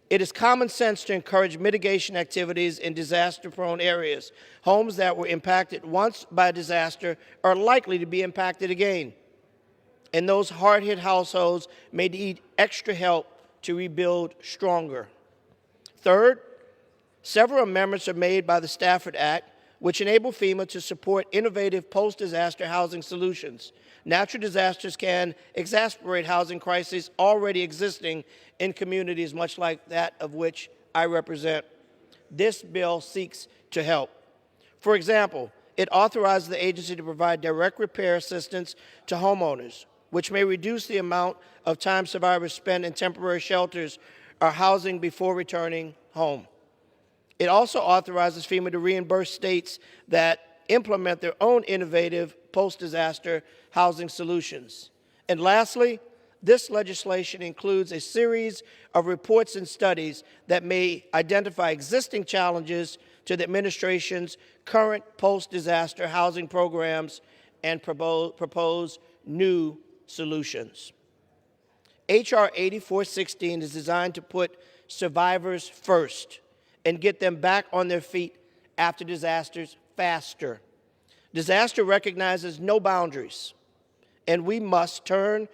It is common sense to encourage mitigation activities in disaster-prone areas. Homes that were impacted once by a disaster are likely to be impacted again. And those hard-hit households may need extra help to rebuild stronger. Third, several amendments are made by the Stafford Act, which enable FEMA to support innovative post-disaster housing solutions. Natural disasters can exacerbate housing crises already existing in communities much like that of which I represent. This bill seeks to help. For example, it authorizes the agency to provide direct repair assistance to homeowners, which may reduce the amount of time survivors spend in temporary shelters or housing before returning home. It also authorizes FEMA to reimburse states that implement their own innovative post-disaster housing solutions. And lastly, this legislation includes a series of reports and studies that may identify existing challenges to the administration's current post-disaster housing programs and propose new solutions. H.R. 8416 is designed to put survivors first and get them back on their feet after disasters faster. Disaster recognizes no boundaries, and we must turn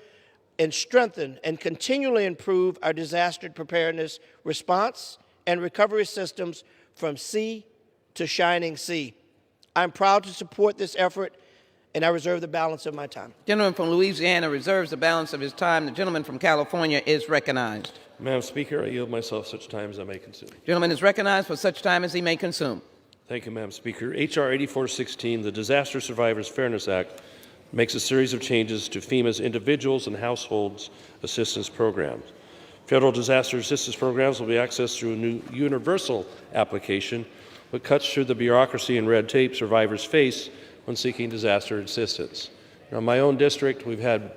and strengthen and continually improve our disaster preparedness response and recovery systems from sea to shining sea. I'm proud to support this effort, and I reserve the balance of my time. The gentleman from Louisiana reserves the balance of his time. The gentleman from California is recognized. Madam Speaker, I yield myself such time as I may consume. The gentleman is recognized for such time as he may consume. Thank you, Madam Speaker. H.R. 8416, the Disaster Survivors Fairness Act, makes a series of changes to FEMA's individuals and households assistance programs. Federal disaster assistance programs will be accessed through a new universal application, which cuts through the bureaucracy and red tape survivors face when seeking disaster assistance. Now, in my own district, we've had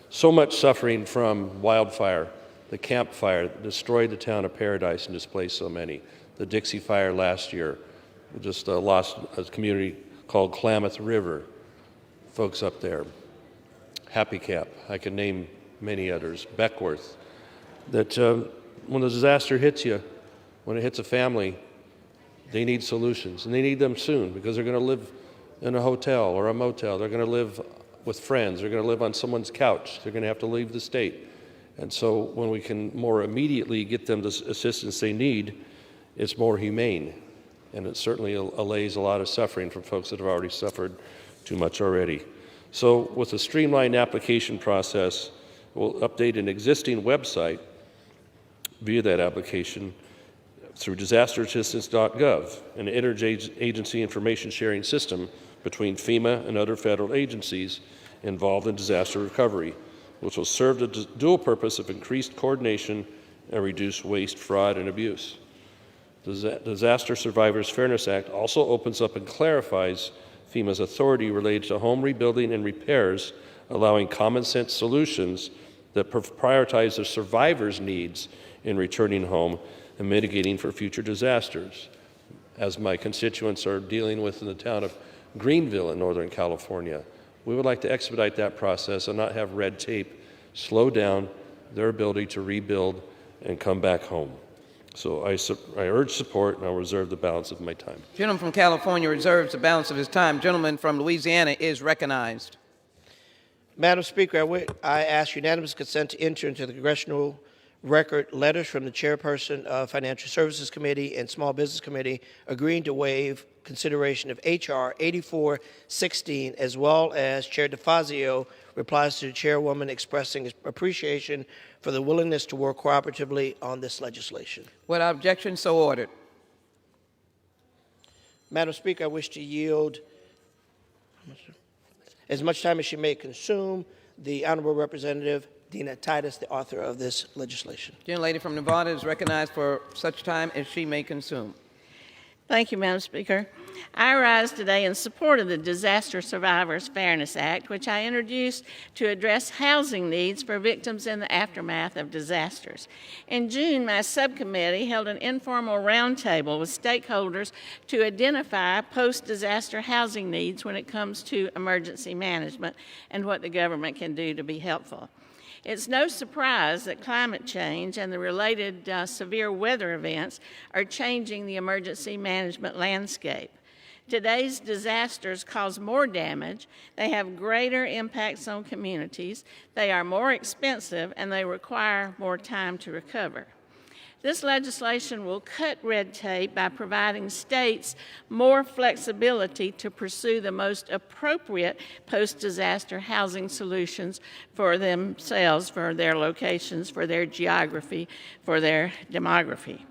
so much suffering from wildfire, the Camp Fire that destroyed the town of Paradise and displaced so many, the Dixie Fire last year. We just lost a community called Klamath River, folks up there. Happy Camp, I can name many others, Beckworth, that when the disaster hits you, when it hits a family, they need solutions, and they need them soon because they're going to live in a hotel or a motel. They're going to live with friends. They're going to live on someone's couch. They're going to have to leave the state. And so when we can more immediately get them the assistance they need, it's more humane. And it certainly allays a lot of suffering from folks that have already suffered too much already. So with a streamlined application process, we'll update an existing website via that application through disasterassistance.gov, an interagency information sharing system between FEMA and other federal agencies involved in disaster recovery, which will serve the dual purpose of increased coordination and reduce waste, fraud, and abuse. The Disaster Survivors Fairness Act also opens up and clarifies FEMA's authority related to home rebuilding and repairs, allowing common sense solutions that prioritize the survivors' needs in returning home and mitigating for future disasters, as my constituents are dealing with in the town of Greenville in Northern California. We would like to expedite that process and not have red tape slow down their ability to rebuild and come back home. So I urge support, and I'll reserve the balance of my time. Gentleman from California reserves the balance of his time. Gentleman from Louisiana is recognized. Madam Speaker, I ask unanimous consent to enter into the congressional record letters from the chairperson of Financial Services Committee and Small Business Committee agreeing to waive consideration of H.R. 8416, as well as Chair DeFazio replies to the chairwoman expressing his appreciation for the willingness to work cooperatively on this legislation. Without objection, so ordered. Madam Speaker, I wish to yield as much time as she may consume the Honorable Representative Dina Titus, the author of this legislation. Gentlelady from Nevada is recognized for such time as she may consume. Thank you, Madam Speaker. I rise today in support of the Disaster Survivors Fairness Act, which I introduced to address housing needs for victims in the aftermath of disasters. In June, my subcommittee held an informal roundtable with stakeholders to identify post-disaster housing needs when it comes to emergency management and what the government can do to be helpful. It's no surprise that climate change and the related severe weather events are changing the emergency management landscape. Today's disasters cause more damage, they have greater impacts on communities, they are more expensive, and they require more time to recover. This legislation will cut red tape by providing states more flexibility to pursue the most appropriate post-disaster housing solutions for themselves, for their locations, for their geography, for their demography.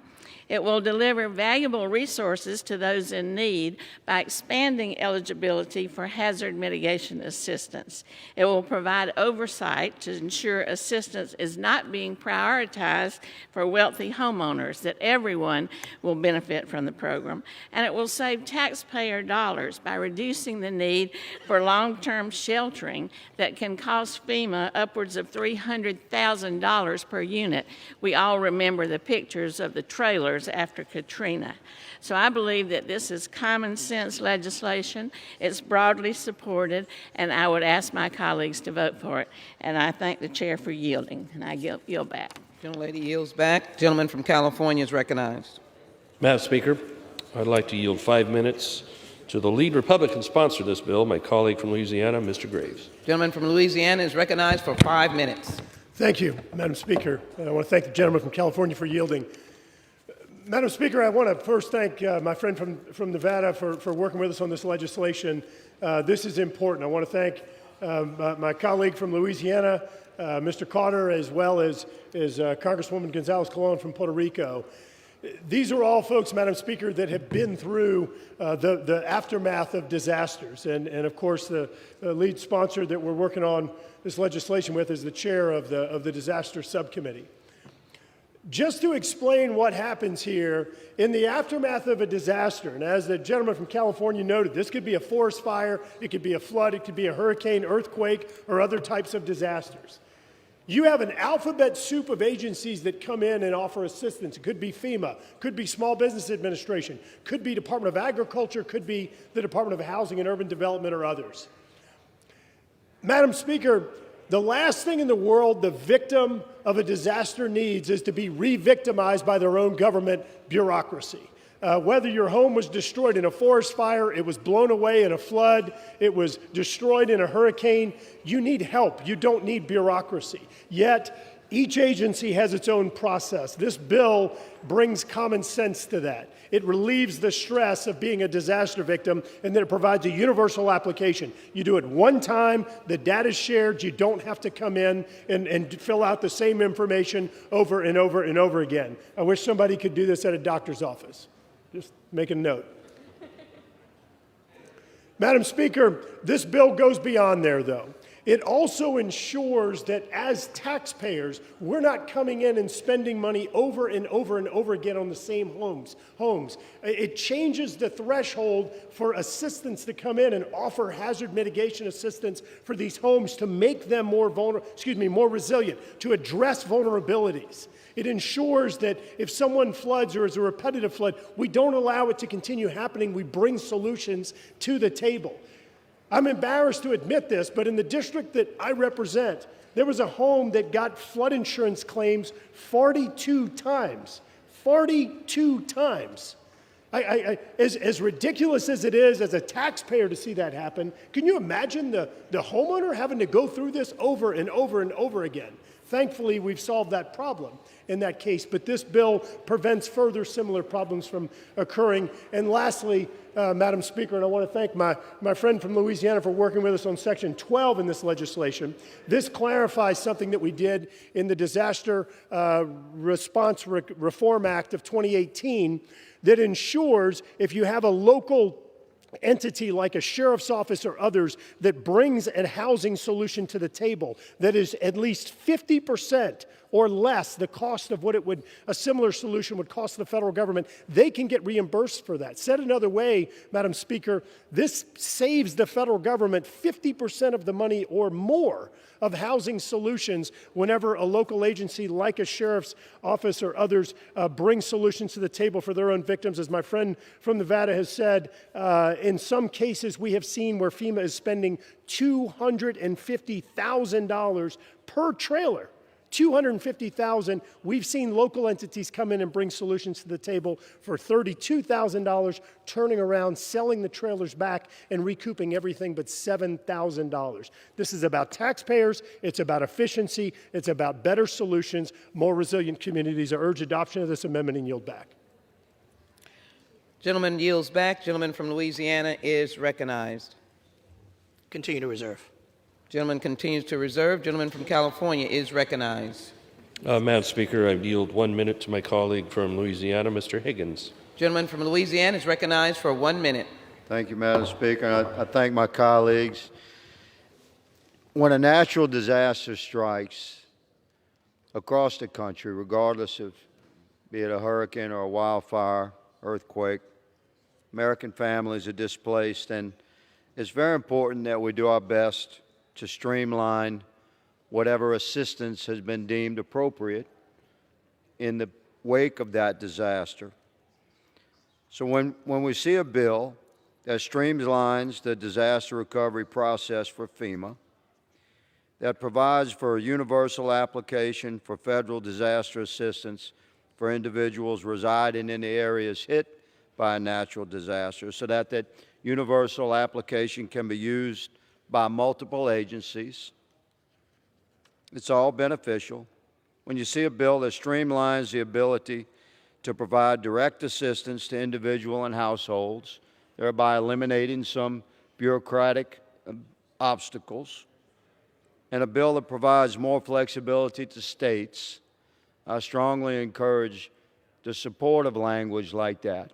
It will deliver valuable resources to those in need by expanding eligibility for hazard mitigation assistance. It will provide oversight to ensure assistance is not being prioritized for wealthy homeowners, that everyone will benefit from the program. And it will save taxpayer dollars by reducing the need for long-term sheltering that can cost FEMA upwards of $300,000 per unit. We all remember the pictures of the trailers after Katrina. So I believe that this is common sense legislation. It's broadly supported, and I would ask my colleagues to vote for it. And I thank the chair for yielding, and I yield back. Gentlelady yields back. Gentleman from California is recognized. Madam Speaker, I'd like to yield 5 minutes to the lead Republican sponsor of this bill, my colleague from Louisiana, Mr. Graves. Gentleman from Louisiana is recognized for 5 minutes. Thank you, Madam Speaker. I want to thank the gentleman from California for yielding. Madam Speaker, I want to first thank my friend from Nevada for working with us on this legislation. This is important. I want to thank my colleague from Louisiana, Mr. Carter, as well as Congresswoman Gonzalez-Colon from Puerto Rico. These are all folks, Madam Speaker, that have been through the aftermath of disasters. And of course, the lead sponsor that we're working on this legislation with is the chair of the disaster subcommittee. Just to explain what happens here, in the aftermath of a disaster, and as the gentleman from California noted, this could be a forest fire, it could be a flood, it could be a hurricane, earthquake, or other types of disasters. You have an alphabet soup of agencies that come in and offer assistance. It could be FEMA, could be Small Business Administration, could be Department of Agriculture, could be the Department of Housing and Urban Development, or others. Madam Speaker, the last thing in the world the victim of a disaster needs is to be re-victimized by their own government bureaucracy. Whether your home was destroyed in a forest fire, it was blown away in a flood, it was destroyed in a hurricane, you need help. You don't need bureaucracy. Yet, each agency has its own process. This bill brings common sense to that. It relieves the stress of being a disaster victim, and then it provides a universal application. You do it one time, the data is shared, you don't have to come in and fill out the same information over and over and over again. I wish somebody could do this at a doctor's office. Just make a note. Madam Speaker, this bill goes beyond there, though. It also ensures that as taxpayers, we're not coming in and spending money over and over and over again on the same homes. It changes the threshold for assistance to come in and offer hazard mitigation assistance for these homes to make them more resilient, to address vulnerabilities. It ensures that if someone floods or is a repetitive flood, we don't allow it to continue happening. We bring solutions to the table. I'm embarrassed to admit this, but in the district that I represent, there was a home that got flood insurance claims 42 times. 42 times. As ridiculous as it is as a taxpayer to see that happen, can you imagine the homeowner having to go through this over and over and over again? Thankfully, we've solved that problem in that case, but this bill prevents further similar problems from occurring. And lastly, Madam Speaker, and I want to thank my friend from Louisiana for working with us on Section 12 in this legislation. This clarifies something that we did in the Disaster Response Reform Act of 2018 that ensures if you have a local entity like a sheriff's office or others that brings a housing solution to the table that is at least 50% or less the cost of what a similar solution would cost the federal government, they can get reimbursed for that. Said another way, Madam Speaker, this saves the federal government 50% of the money or more of housing solutions whenever a local agency like a sheriff's office or others bring solutions to the table for their own victims. As my friend from Nevada has said, in some cases we have seen where FEMA is spending $250,000 per trailer. $250,000. We've seen local entities come in and bring solutions to the table for $32,000, turning around, selling the trailers back, and recouping everything but $7,000. This is about taxpayers. It's about efficiency. It's about better solutions, more resilient communities. I urge adoption of this amendment and yield back. Gentleman yields back. Gentleman from Louisiana is recognized. Continue to reserve. Gentleman continues to reserve. Gentleman from California is recognized. Madam Speaker, I yield 1 minute to my colleague from Louisiana, Mr. Higgins. Gentleman from Louisiana is recognized for 1 minute. Thank you, Madam Speaker. I thank my colleagues. When a natural disaster strikes across the country, regardless of be it a hurricane or a wildfire, earthquake, American families are displaced, and it's very important that we do our best to streamline whatever assistance has been deemed appropriate in the wake of that disaster. So when we see a bill that streamlines the disaster recovery process for FEMA, that provides for a universal application for federal disaster assistance for individuals residing in the areas hit by a natural disaster, so that universal application can be used by multiple agencies. It's all beneficial. When you see a bill that streamlines the ability to provide direct assistance to individual and households, thereby eliminating some bureaucratic obstacles, and a bill that provides more flexibility to states, I strongly encourage the support of language like that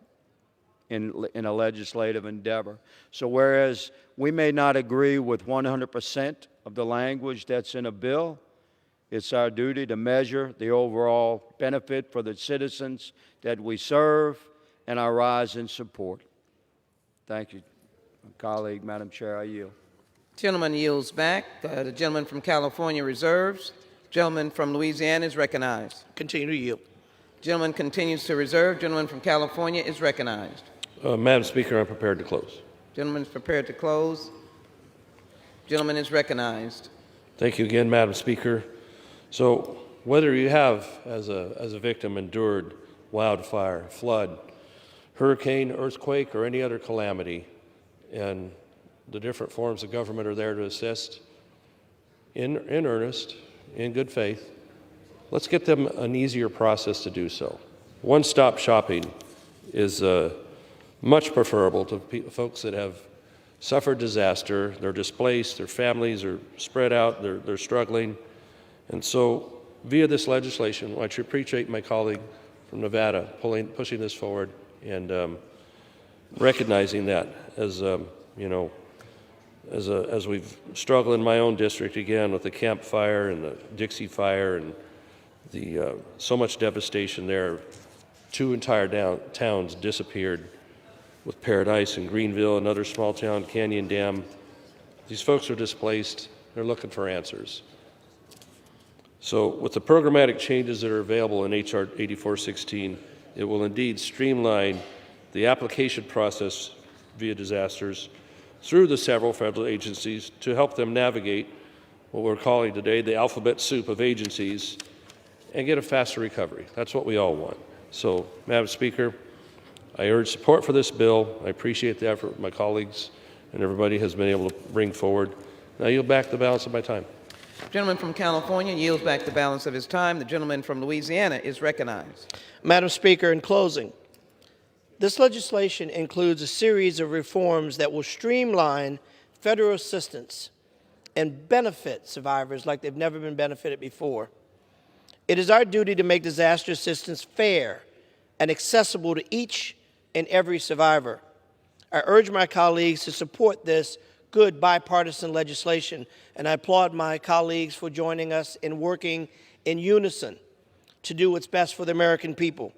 in a legislative endeavor. So whereas we may not agree with 100% of the language that's in a bill, it's our duty to measure the overall benefit for the citizens that we serve, and I rise in support. Thank you, colleague. Madam Chair, I yield. Gentleman yields back. The gentleman from California reserves. Gentleman from Louisiana is recognized. Continue to yield. Gentleman continues to reserve. Gentleman from California is recognized. Madam Speaker, I'm prepared to close. Gentleman is prepared to close. Gentleman is recognized. Thank you again, Madam Speaker. So whether you have, as a victim, endured wildfire, flood, hurricane, earthquake, or any other calamity, and the different forms of government are there to assist in earnest, in good faith, let's get them an easier process to do so. One-stop shopping is much preferable to folks that have suffered disaster. They're displaced, their families are spread out, they're struggling. And so via this legislation, I should appreciate my colleague from Nevada pushing this forward and recognizing that as, as we've struggled in my own district again with the Camp Fire and the Dixie Fire and the so much devastation there. 2 entire towns disappeared with Paradise and Greenville, another small town, Canyon Dam. These folks are displaced. They're looking for answers. So with the programmatic changes that are available in H.R. 8416, it will indeed streamline the application process via disasters through the several federal agencies to help them navigate what we're calling today the alphabet soup of agencies and get a faster recovery. That's what we all want. So, Madam Speaker, I urge support for this bill. I appreciate the effort my colleagues and everybody has been able to bring forward. Now yield back the balance of my time. Gentleman from California yields back the balance of his time. The gentleman from Louisiana is recognized. Madam Speaker, in closing, this legislation includes a series of reforms that will streamline federal assistance and benefit survivors like they've never been benefited before. It is our duty to make disaster assistance fair and accessible to each and every survivor. I urge my colleagues to support this good bipartisan legislation, and I applaud my colleagues for joining us in working in unison to do what's best for the American people.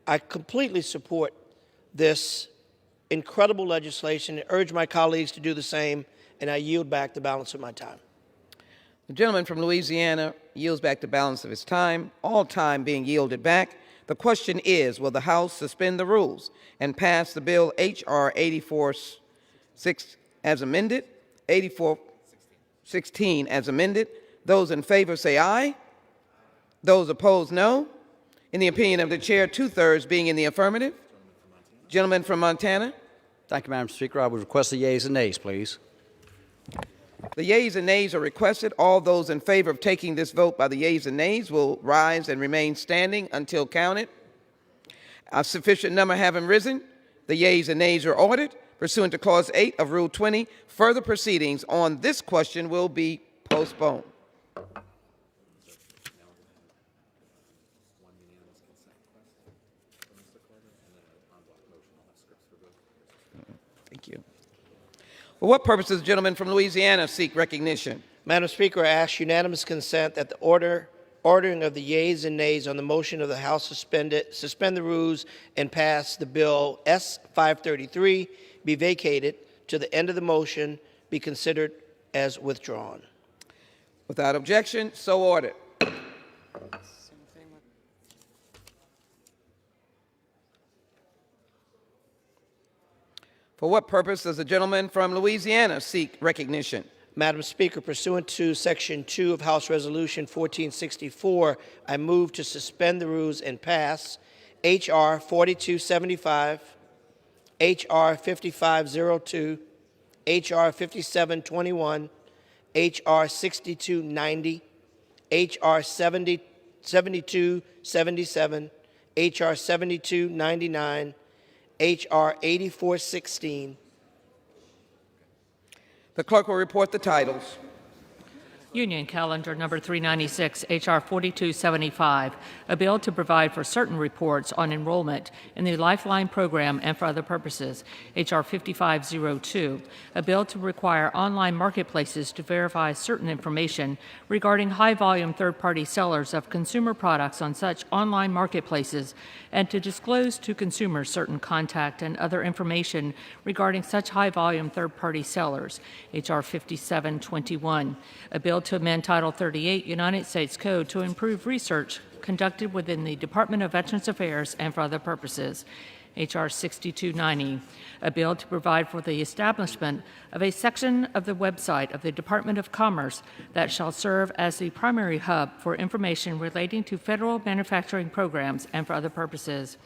I completely support this incredible legislation and urge my colleagues to do the same, and I yield back the balance of my time. The gentleman from Louisiana yields back the balance of his time, all time being yielded back. The question is, will the House suspend the rules and pass the bill H.R. 8416 as amended, 8416 as amended? Those in favor say aye. Those opposed, no. In the opinion of the chair, 2/3 being in the affirmative. Gentleman from Montana. Thank you, Madam Speaker. I would request the yeas and nays, please. The yeas and nays are requested. All those in favor of taking this vote by the yeas and nays will rise and remain standing until counted. A sufficient number having risen, the yeas and nays are ordered. Pursuant to Clause 8 of Rule 20, further proceedings on this question will be postponed. Thank you. For what purpose does the gentleman from Louisiana seek recognition? Madam Speaker, I ask unanimous consent that the ordering of the yeas and nays on the motion of the House suspend the rules and pass the bill S-533 be vacated to the end of the motion be considered as withdrawn. Without objection, so ordered. For what purpose does the gentleman from Louisiana seek recognition? Madam Speaker, pursuant to Section 2 of House Resolution 1464, I move to suspend the rules and pass H.R. 4275, H.R. 5502, H.R. 5721, H.R. 6290, H.R. 7277, H.R. 7299, H.R. 8416. The clerk will report the titles. Union Calendar Number 396, H.R. 4275, a bill to provide for certain reports on enrollment in the Lifeline program and for other purposes. H.R. 5502, a bill to require online marketplaces to verify certain information regarding high-volume third-party sellers of consumer products on such online marketplaces and to disclose to consumers certain contact and other information regarding such high-volume third-party sellers. H.R. 5721, a bill to amend Title 38 United States Code to improve research conducted within the Department of Veterans Affairs and for other purposes. H.R. 6290, a bill to provide for the establishment of a section of the website of the Department of Commerce that shall serve as the primary hub for information relating to federal manufacturing programs and for other purposes.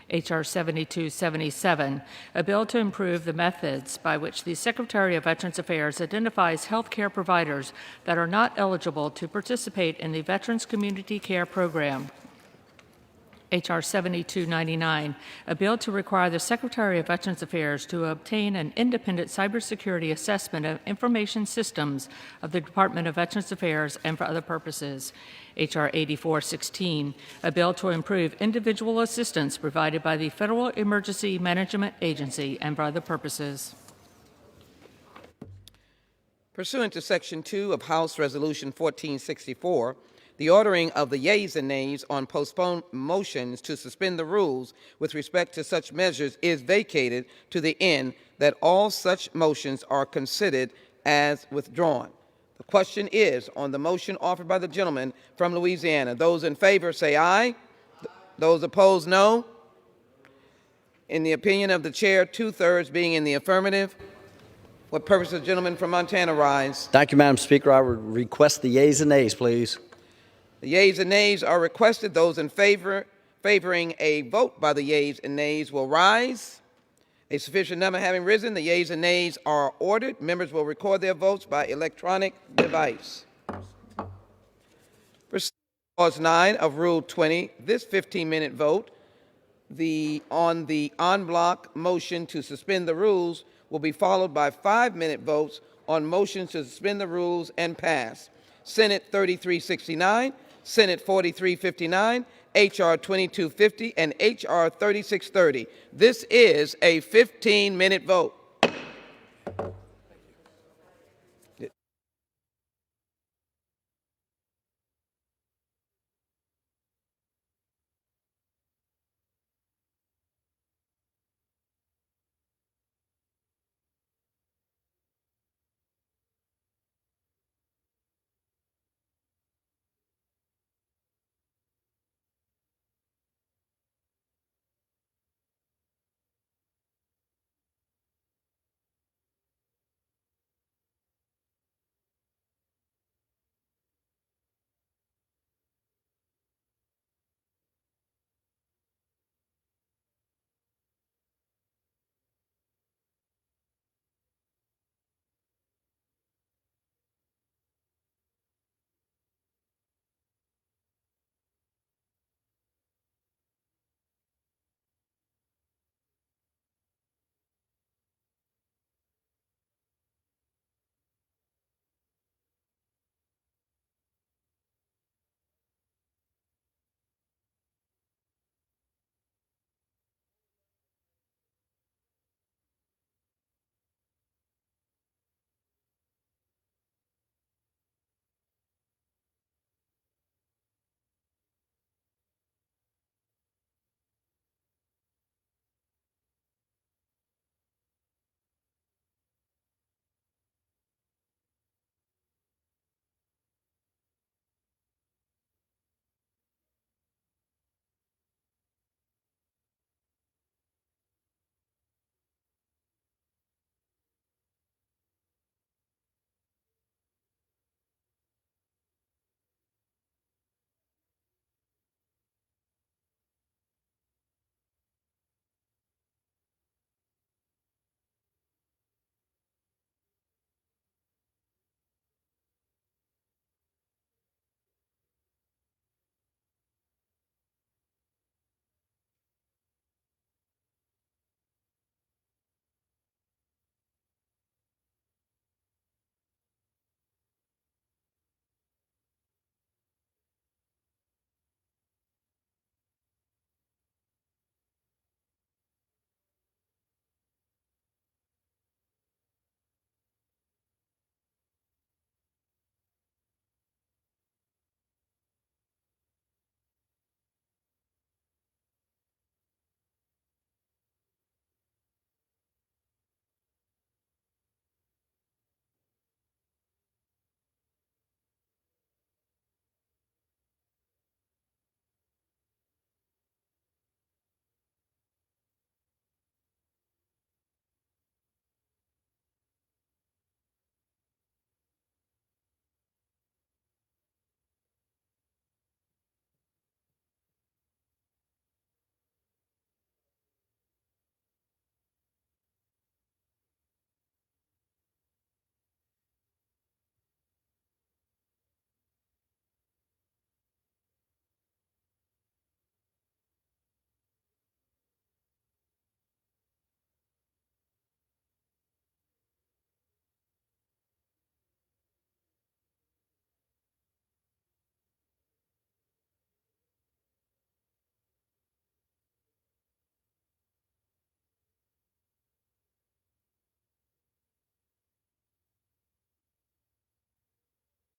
H.R. 7277, a bill to improve the methods by which the Secretary of Veterans Affairs identifies health care providers that are not eligible to participate in the Veterans Community Care Program. H.R. 7299, a bill to require the Secretary of Veterans Affairs to obtain an independent cybersecurity assessment of information systems of the Department of Veterans Affairs and for other purposes. H.R. 8416, a bill to improve individual assistance provided by the Federal Emergency Management Agency and for other purposes. Pursuant to Section 2 of House Resolution 1464, the ordering of the yeas and nays on postponed motions to suspend the rules with respect to such measures is vacated to the end that all such motions are considered as withdrawn. The question is on the motion offered by the gentleman from Louisiana. Those in favor say aye. Those opposed, no. In the opinion of the chair, 2/3 being in the affirmative. What purpose does the gentleman from Montana rise? Thank you, Madam Speaker. I would request the yeas and nays, please. The yeas and nays are requested. Those in favoring a vote by the yeas and nays will rise. A sufficient number having risen, the yeas and nays are ordered. Members will record their votes by electronic device. Pursuant to Clause 9 of Rule 20, this 15-minute vote on the en bloc motion to suspend the rules will be followed by 5-minute votes on motions to suspend the rules and pass. Senate 3369, Senate 4359, H.R. 2250, and H.R. 3630. This is a 15-minute vote.